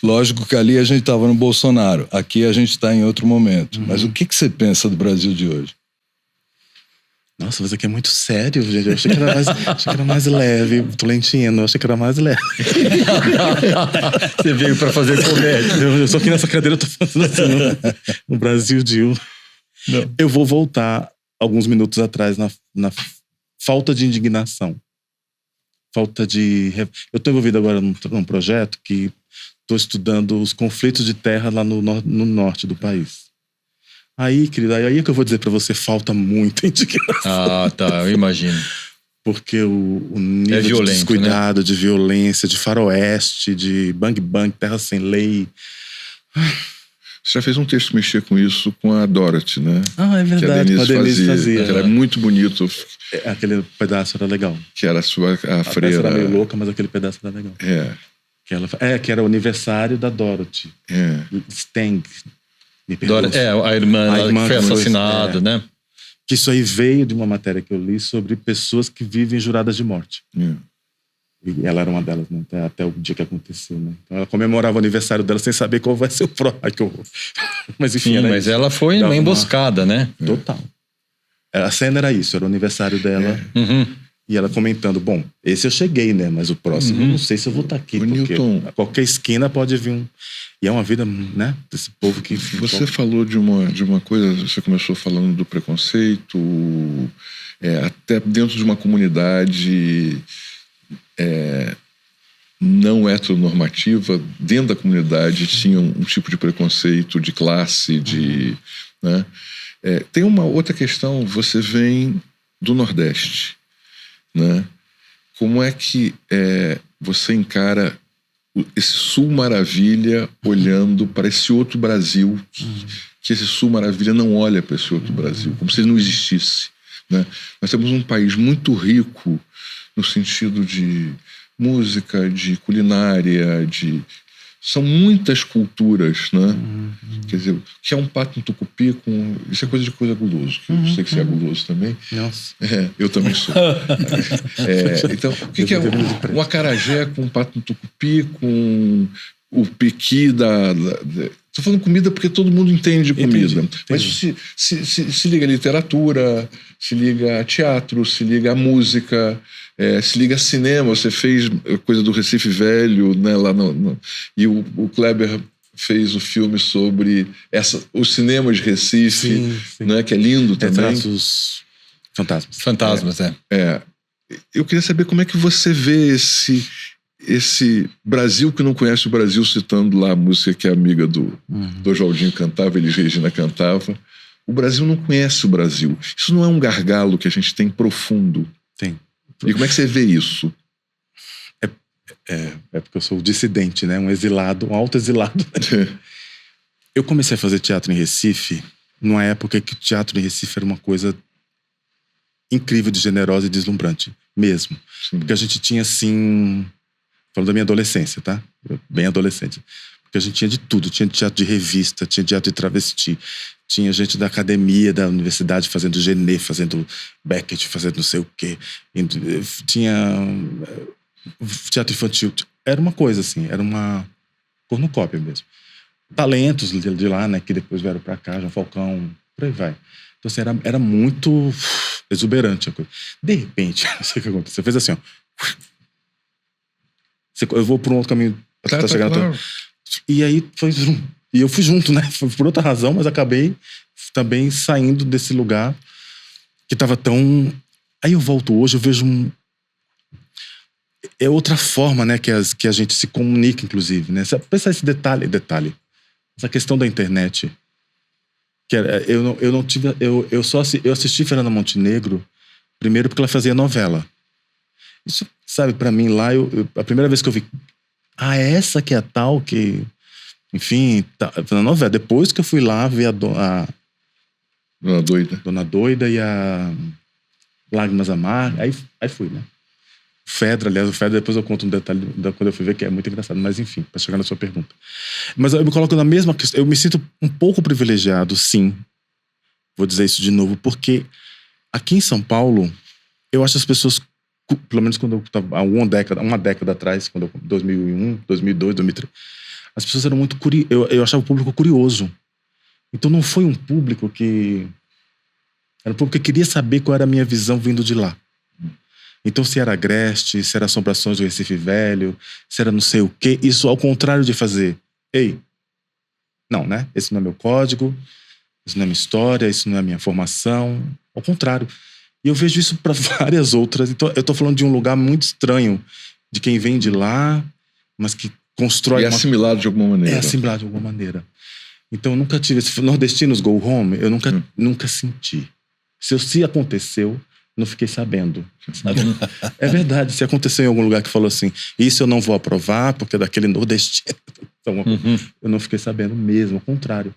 Lógico que ali a gente tava no Bolsonaro, aqui a gente tá em outro momento. Mas o que você pensa do Brasil de hoje? Nossa, mas aqui é muito sério, gente. Eu achei que era mais leve, Tolentino. Eu achei que era mais leve. Você veio pra fazer comédia. Eu só aqui nessa cadeira eu tô falando assim, no Brasil de hoje. Eu vou voltar alguns minutos atrás na falta de indignação. Falta de... Eu tô envolvido agora num projeto que tô estudando os conflitos de terra lá no norte do país. Aí, querido, aí é que eu vou dizer pra você, falta muita indignação. Ah, tá, eu imagino. Porque o nível violento, de descuidado, né? De violência, de faroeste, de bang-bang, terra sem lei. Você já fez um texto que mexia com isso com a Dorothy, né? Ah, é verdade. Que a Denise fazia. Que era muito bonito. Aquele pedaço era legal. Que era a freira. Era meio louca, mas aquele pedaço era legal. Que era o aniversário da Dorothy. Stang. A irmã que foi assassinada, né? Que isso aí veio de uma matéria que eu li sobre pessoas que vivem juradas de morte. E ela era uma delas, né? Até o dia que aconteceu, né? Então ela comemorava o aniversário dela sem saber qual vai ser o próximo. Mas enfim, mas ela foi uma emboscada, né? Total. A cena era isso, era o aniversário dela. E ela comentando, bom, esse eu cheguei, né? Mas o próximo, não sei se eu vou estar aqui. Porque Newton, a qualquer esquina pode vir um... E é uma vida, né? Desse povo que... Você falou de uma coisa, você começou falando do preconceito, até dentro de uma comunidade não heteronormativa, dentro da comunidade tinha um tipo de preconceito de classe, né? Tem uma outra questão, você vem do Nordeste, né? Como é que você encara esse Sul Maravilha olhando para esse outro Brasil, que esse Sul Maravilha não olha para esse outro Brasil, como se ele não existisse, né? Nós temos um país muito rico no sentido de música, de culinária, são muitas culturas, né? Quer dizer, o que é um pato no tucupi com... Isso é coisa guloso. Eu sei que você é guloso também. Nossa. Eu também sou. Então, o que é um acarajé com um pato no tucupi, com o pequi Estou falando comida porque todo mundo entende comida. Entendi. Mas se liga a literatura, se liga a teatro, se liga a música... se liga a cinema, você fez coisa do Recife Velho, né, lá e o Kleber fez o filme sobre os cinemas de Recife, sim. Né, que é lindo também. Retratos Fantasmas, Eu queria saber como é que você vê esse Brasil que não conhece o Brasil, citando lá a música que a amiga do Oswaldinho cantava, Elis Regina cantava. O Brasil não conhece o Brasil. Isso não é um gargalo que a gente tem profundo? Tem. E como é que você vê isso? É porque eu sou dissidente, né? Um exilado, um autoexilado. Eu comecei a fazer teatro em Recife numa época que o teatro em Recife era uma coisa incrível, de generosa e deslumbrante, mesmo. Sim. Porque a gente tinha, assim... Falando da minha adolescência, tá? Bem adolescente. Porque a gente tinha de tudo. Tinha teatro de revista, tinha teatro de travesti, tinha gente da academia, da universidade fazendo Genê, fazendo Beckett, fazendo não sei o quê. Tinha teatro infantil. Era uma coisa assim, era uma cornucópia mesmo. Talentos de lá, né, que depois vieram para cá, João Falcão, por aí vai. Então, assim, era muito exuberante a coisa. De repente, não sei o que aconteceu, fez assim, ó. Eu vou por um outro caminho pra chegar claro. E aí foi... E eu fui junto, né? Foi por outra razão, mas acabei também saindo desse lugar que tava tão... Aí eu volto hoje, eu vejo é outra forma, né, que a gente se comunica, inclusive, né? Pensa esse detalhe, essa questão da internet. Que eu não tive... Eu assisti Fernanda Montenegro primeiro porque ela fazia novela. Isso, sabe, pra mim lá, a primeira vez que eu vi... é essa que é a tal que... Enfim, na novela. Depois que eu fui lá ver a Dona Doida. Dona Doida e a Lágrimas Amargas, aí fui, né? O Fedra, depois eu conto um detalhe quando eu fui ver, que é muito engraçado. Mas enfim, pra chegar na sua pergunta. Mas eu me coloco na mesma questão. Eu me sinto um pouco privilegiado, sim. Vou dizer isso de novo, porque aqui em São Paulo, eu acho as pessoas... Pelo menos quando eu estava uma década atrás, quando eu, 2001, 2002, 2003, as pessoas eram muito curiosas. Eu achava o público curioso. Então não foi um público que... Era um público que queria saber qual era a minha visão vindo de lá. Então se era Agreste, se era Assombrações do Recife Velho, se era não sei o quê, isso ao contrário de fazer. Ei, não, né? Esse não é meu código, isso não é minha história, isso não é minha formação. Ao contrário. E eu vejo isso para várias outras. Então, eu tô falando de um lugar muito estranho, de quem vem de lá, mas que constrói... E é assimilado de alguma maneira. É assimilado de alguma maneira. Então, eu nunca tive... Esse nordestinos go home, eu nunca senti. Se aconteceu, não fiquei sabendo. Sabe? É verdade. Se aconteceu em algum lugar que falou assim, isso eu não vou aprovar, porque é daquele nordestino. Então, eu não fiquei sabendo mesmo, ao contrário.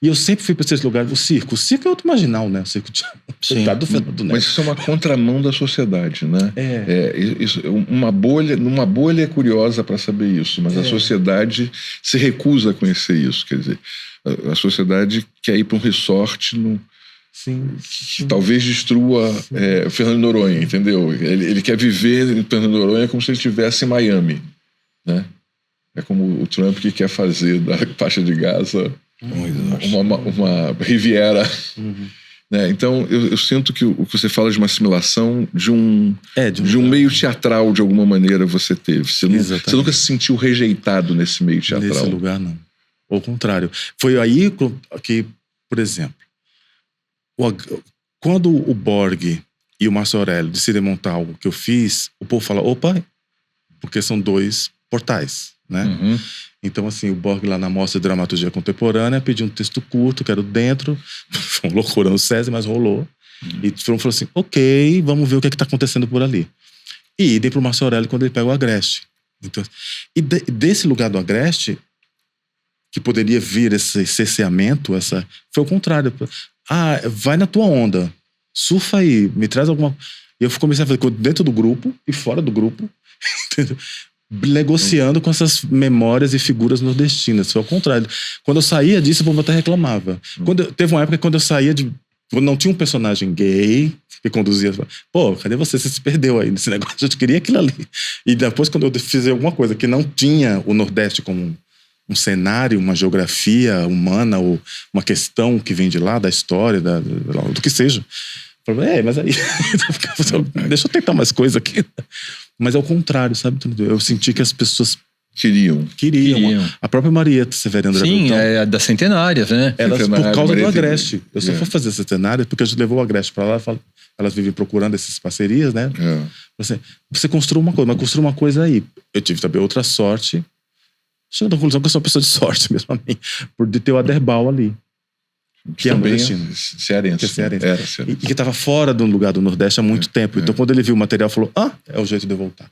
E eu sempre fui para esses lugares. O circo é outro marginal, né? O circo do Fernando Neto. Mas isso é uma contramão da sociedade, né? Numa bolha é curiosa para saber isso, mas a sociedade se recusa a conhecer isso. Quer dizer, a sociedade quer ir para um resort que talvez destrua Fernando de Noronha, entendeu? Ele quer viver em Fernando de Noronha como se ele estivesse em Miami, né? É como o Trump que quer fazer da faixa de Gaza uma Riviera. Né? Então eu sinto que o que você fala de uma assimilação de um meio teatral, de alguma maneira você teve. Você nunca se sentiu rejeitado nesse meio teatral? Nesse lugar, não. Ao contrário. Foi aí que, por exemplo, quando o Borg e o Márcio Aurélio decidem montar algo que eu fiz, o povo fala, opa, porque são dois portais, né? Então, assim, o Borg lá na Mostra de Dramaturgia Contemporânea pediu um texto curto, que era dentro, foi uma loucura no SESI, mas rolou. E falou assim, ok, vamos ver o que está acontecendo por ali. E idem pro Márcio Aurélio quando ele pega o Agreste. Então, desse lugar do Agreste, que poderia vir esse cerceamento, foi o contrário. Vai na tua onda, surfa aí, me traz alguma... E eu comecei a fazer dentro do grupo e fora do grupo, entendeu? Negociando com essas memórias e figuras nordestinas. Foi ao contrário. Quando eu saía disso, o povo até reclamava. Teve uma época quando eu saía quando não tinha um personagem gay que conduzia, pô, cadê você? Você se perdeu aí nesse negócio, eu queria aquilo ali. E depois, quando eu fiz alguma coisa que não tinha o Nordeste como um cenário, uma geografia humana ou uma questão que vem de lá, da história, do que seja, eu falei, mas aí deixa eu tentar mais coisa aqui. Mas é o contrário, sabe? Eu senti que as pessoas queriam. A própria Marieta Severiano Sim, é da Centenária, né? Elas, por causa do Agreste. Eu só fui fazer Centenária porque a gente levou o Agreste pra lá. Elas vivem procurando essas parcerias, né? Você construiu uma coisa, mas construiu uma coisa aí. Eu tive também outra sorte. Chego à conclusão que eu sou uma pessoa de sorte mesmo a mim, por ter o Aderbal ali. Que também é cearense. E que estava fora do lugar do Nordeste há muito tempo. Então, quando ele viu o material, falou, é o jeito de eu voltar.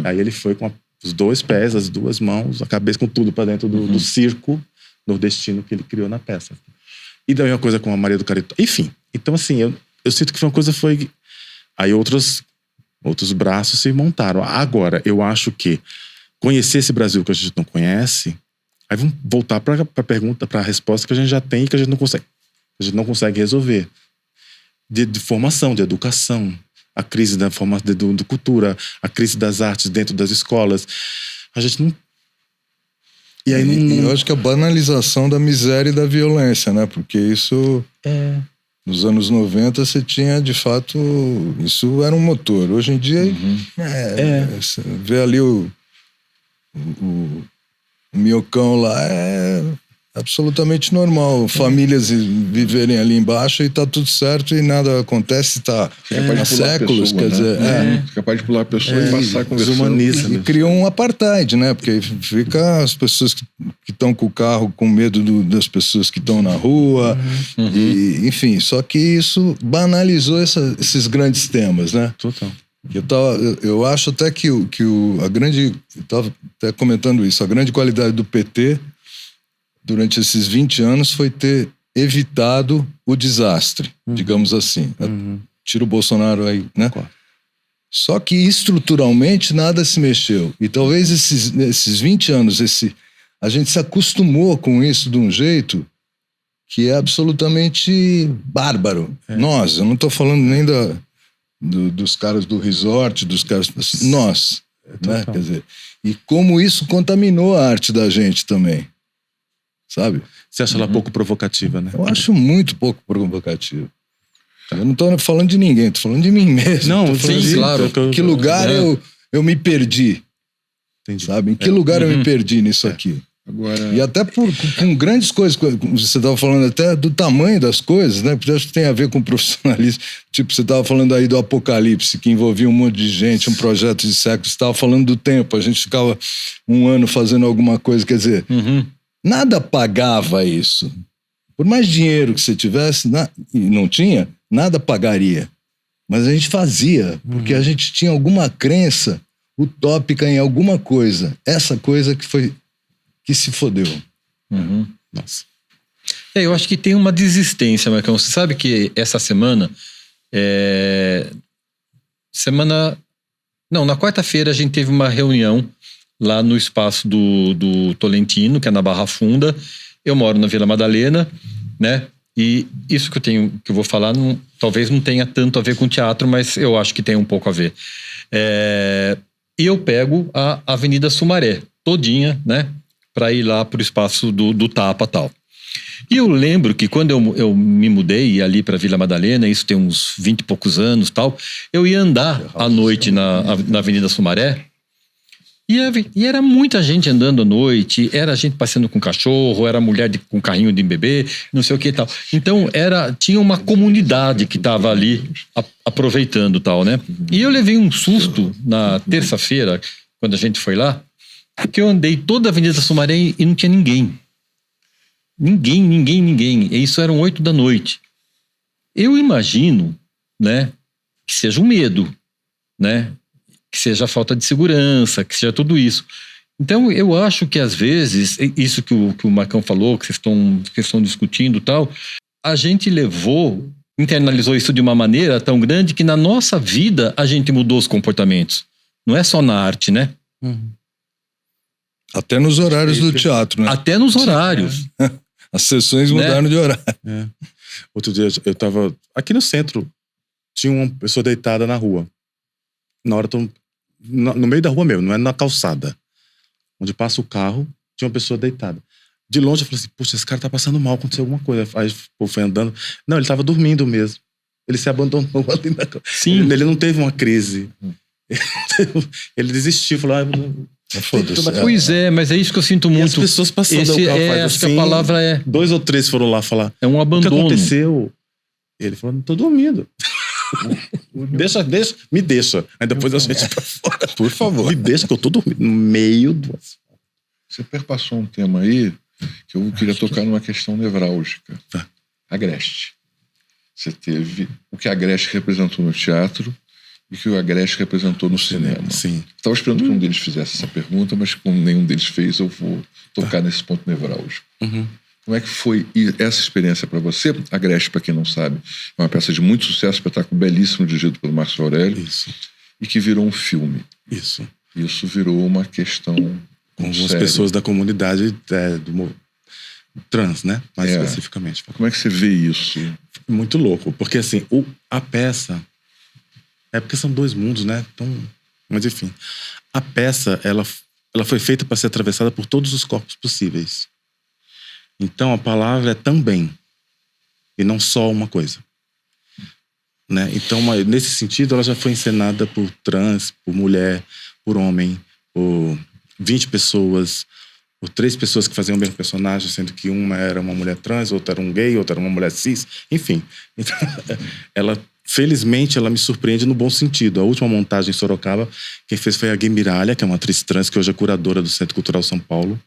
Aí ele foi com os 2 pés, as 2 mãos, a cabeça, com tudo para dentro do circo nordestino que ele criou na peça. E daí uma coisa com a Maria do Caritó. Enfim, então assim, eu sinto que foi uma coisa, aí outros braços se montaram. Agora, eu acho que conhecer esse Brasil que a gente não conhece, aí vamos voltar para a pergunta, para a resposta que a gente já tem e que a gente não consegue resolver. De formação, de educação, a crise da formação de cultura, a crise das artes dentro das escolas. A gente não... E aí eu acho que a banalização da miséria e da violência, né? Porque isso... Nos anos 90 você tinha, de fato... Isso era um motor. Hoje em dia, você vê ali o minhocão lá, é absolutamente normal. Famílias viverem ali embaixo e tá tudo certo e nada acontece, tá há séculos, pessoa, quer dizer... capaz de pular a pessoa e passar conversando. Desumaniza, E criou um apartheid, né? Porque fica as pessoas que estão com o carro com medo das pessoas que estão na rua. E, enfim, só que isso banalizou esses grandes temas, né? Total. Eu acho até que a grande... Eu estava até comentando isso. A grande qualidade do PT durante esses 20 anos foi ter evitado o desastre, digamos assim. Tira o Bolsonaro aí, né? Só que estruturalmente nada se mexeu. E talvez esses 20 anos, a gente se acostumou com isso de um jeito que é absolutamente bárbaro. Nós, eu não estou falando nem dos caras do resort, dos caras... Nós, né? Quer dizer, e como isso contaminou a arte da gente também. Sabe? Você acha ela pouco provocativa, né? Eu acho muito pouco provocativa. Eu não estou falando de ninguém, estou falando de mim mesmo. Não, sim, claro. Em que lugar eu me perdi? Entendi. Sabe? Em que lugar eu me perdi nisso aqui? Agora... E até com grandes coisas, você estava falando até do tamanho das coisas, né? Porque acho que tem a ver com profissionalismo. Tipo, você estava falando aí do Apocalipse, que envolvia um monte de gente, um projeto de séculos. Você estava falando do tempo, a gente ficava um ano fazendo alguma coisa, quer dizer... Nada pagava isso. Por mais dinheiro que você tivesse, e não tinha, nada pagaria. Mas a gente fazia, porque a gente tinha alguma crença utópica em alguma coisa. Essa coisa que se fodeu. Nossa. Eu acho que tem uma desistência, Marcão. Você sabe que essa semana... na quarta-feira a gente teve uma reunião lá no espaço do Tolentino, que é na Barra Funda. Eu moro na Vila Madalena, né? E isso que eu vou falar talvez não tenha tanto a ver com teatro, mas eu acho que tem um pouco a ver. E eu pego a Avenida Sumaré, todinha, né? Para ir lá pro espaço do Tapa e tal. E eu lembro que quando eu me mudei ali para Vila Madalena, isso tem uns 20 e poucos anos tal, eu ia andar à noite na Avenida Sumaré. E era muita gente andando à noite, era gente passeando com cachorro, era mulher com carrinho de bebê, não sei o que e tal. Então tinha uma comunidade que estava ali aproveitando tal, né? E eu levei um susto na terça-feira, quando a gente foi lá, porque eu andei toda a Avenida Sumaré e não tinha ninguém. Ninguém. E isso eram 8 da noite. Eu imagino, né, que seja um medo, né? Que seja a falta de segurança, que seja tudo isso. Então, eu acho que, às vezes, isso que o Marcão falou, que vocês estão discutindo e tal, a gente internalizou isso de uma maneira tão grande que, na nossa vida, a gente mudou os comportamentos. Não é só na arte, né? Até nos horários do teatro, né? Até nos horários. As sessões mudaram de horário. Outro dia, eu estava aqui no centro, tinha uma pessoa deitada na rua. Na hora, no meio da rua mesmo, não é na calçada. Onde passa o carro, tinha uma pessoa deitada. De longe eu falei assim, puxa, esse cara tá passando mal, aconteceu alguma coisa. Aí foi andando. Não, ele tava dormindo mesmo. Ele se abandonou ali na cama. Sim. Ele não teve uma crise. Ele desistiu, falou... Pois é, mas é isso que eu sinto muito. E as pessoas passando, o carro faz acho assim, que a palavra é... 2 ou 3 foram lá falar. É um abandono. O que aconteceu? Ele falou, não tô dormindo. Me deixa. Aí depois a gente pra fora. Por favor. Me deixa que eu tô dormindo no meio do... Você perpassou um tema aí que eu queria tocar numa questão nevrálgica. Agreste. Você teve o que a Agreste representou no teatro e o que o Agreste representou no cinema. Sim. Estava esperando que um deles fizesse essa pergunta, mas como nenhum deles fez, eu vou tocar nesse ponto nevrálgico. Como é que foi essa experiência para você? Agreste, para quem não sabe, é uma peça de muito sucesso, espetáculo belíssimo, dirigido pelo Márcio Aurélio. Isso. E que virou um filme. Isso virou uma questão com algumas pessoas da comunidade do trans, né? Mais especificamente. Como é que você vê isso? Muito louco, porque assim, a peça... porque são 2 mundos, né? Então, mas enfim, a peça, ela ela foi feita para ser atravessada por todos os corpos possíveis. Então a palavra é também, e não só uma coisa. Né? Então, nesse sentido, ela já foi encenada por trans, por mulher, por homem, por 20 pessoas, por 3 pessoas que faziam o mesmo personagem, sendo que uma era uma mulher trans, outra era um gay, outra era uma mulher cis, enfim. Então, felizmente, ela me surpreende no bom sentido. A última montagem em Sorocaba, quem fez foi a Gui Miralha, que é uma atriz trans, que hoje é curadora do Centro Cultural São Paulo.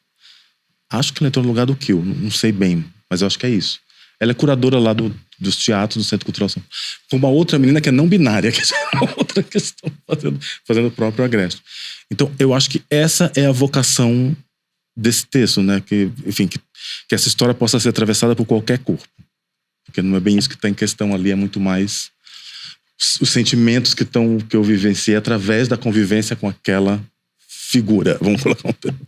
Acho que ela entrou no lugar do Kill, não sei bem, mas eu acho que é isso. Ela é curadora lá dos teatros do Centro Cultural São Paulo. Com uma outra menina que é não binária, que é uma outra questão, fazendo o próprio Agreste. Então, eu acho que essa é a vocação desse texto, né? Que, enfim, que essa história possa ser atravessada por qualquer corpo. Porque não é bem isso que está em questão ali, é muito mais os sentimentos que eu vivenciei através da convivência com aquela figura, vamos colocar um termo.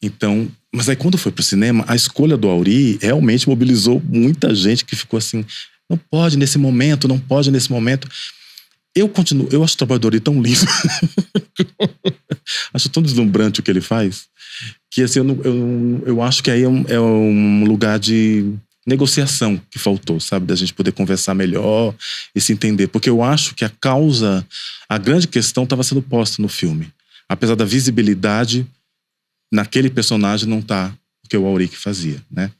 Então, mas aí quando foi pro cinema, a escolha do Aury realmente mobilizou muita gente que ficou assim, não pode nesse momento, não pode nesse momento. Eu acho o trabalho do Aury tão lindo. Acho tão deslumbrante o que ele faz, que assim, eu acho que aí é um lugar de negociação que faltou, sabe? Da gente poder conversar melhor e se entender. Porque eu acho que a grande questão estava sendo posta no filme. Apesar da visibilidade, naquele personagem não tá o que o Aury que fazia, né?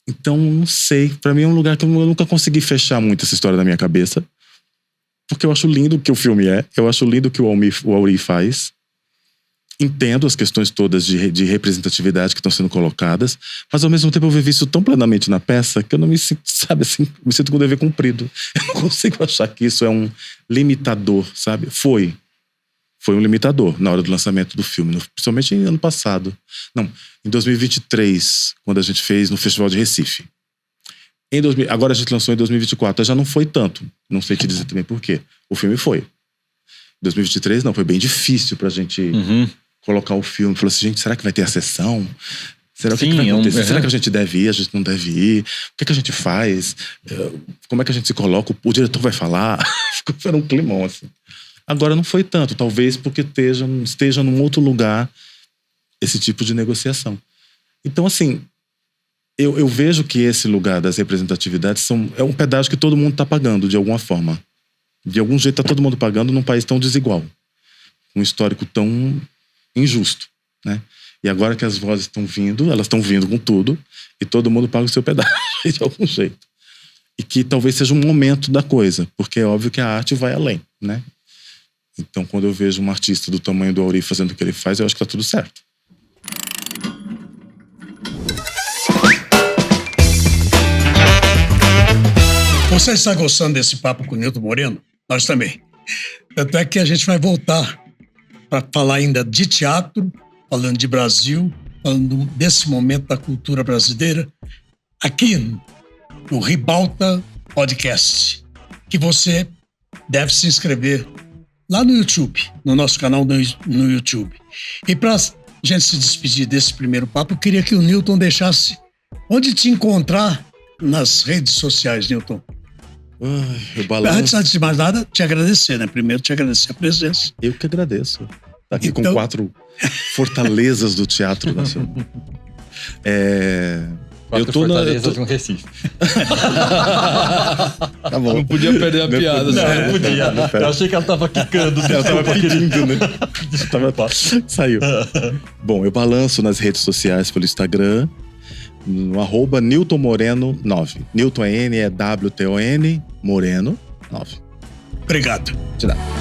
Então, não sei. Pra mim é um lugar que eu nunca consegui fechar muito essa história na minha cabeça. Porque eu acho lindo o que o filme é. Eu acho lindo o que o Aury faz. Entendo as questões todas de representatividade que estão sendo colocadas, mas ao mesmo tempo eu vivi isso tão plenamente na peça que eu não me sinto, sabe assim, me sinto com o dever cumprido. Eu não consigo achar que isso é um limitador, sabe? Foi um limitador na hora do lançamento do filme, principalmente em ano passado. Não, em 2023, quando a gente fez no Festival de Recife. Agora a gente lançou em 2024, já não foi tanto. Não sei te dizer também por quê. O filme foi. Em 2023, não, foi bem difícil pra gente colocar o filme. Falou assim, gente, será que vai ter a sessão? Será que vai acontecer? Será que a gente deve ir? A gente não deve ir? O que a gente faz? Como é que a gente se coloca? O diretor vai falar? Foi um climão, assim. Agora não foi tanto, talvez porque esteja num outro lugar esse tipo de negociação. Então, assim, eu vejo que esse lugar das representatividades é um pedágio que todo mundo está pagando, de alguma forma. De algum jeito está todo mundo pagando num país tão desigual. Um histórico tão injusto, né? E agora que as vozes estão vindo, elas estão vindo com tudo, e todo mundo paga o seu pedágio, de algum jeito. E que talvez seja um momento da coisa, porque é óbvio que a arte vai além, né? Então, quando eu vejo um artista do tamanho do Aury fazendo o que ele faz, eu acho que tá tudo certo. Você está gostando desse papo com o Nilton Moreno? Nós também. Tanto é que a gente vai voltar para falar ainda de teatro, falando de Brasil, falando desse momento da cultura brasileira, aqui no Ribalta Podcast, que você deve se inscrever lá no YouTube, no nosso canal no YouTube. E para a gente se despedir desse primeiro papo, eu queria que o Nilton deixasse onde te encontrar nas redes sociais, Nilton. Eu balanço. Antes de mais nada, te agradecer, né? Primeiro, te agradecer a presença. Eu que agradeço. Tá aqui então... com 4 fortalezas do Teatro Nacional. 4 fortalezas de um Recife. Tá bom. Não podia perder a piada. Não podia. Eu achei que ela tava quicando. Ela tava pedindo, né? Saiu. Bom, eu balanço nas redes sociais pelo Instagram, no @NiltonMoreno9. Nilton é N, é WTON, Moreno 9. Obrigado. De nada.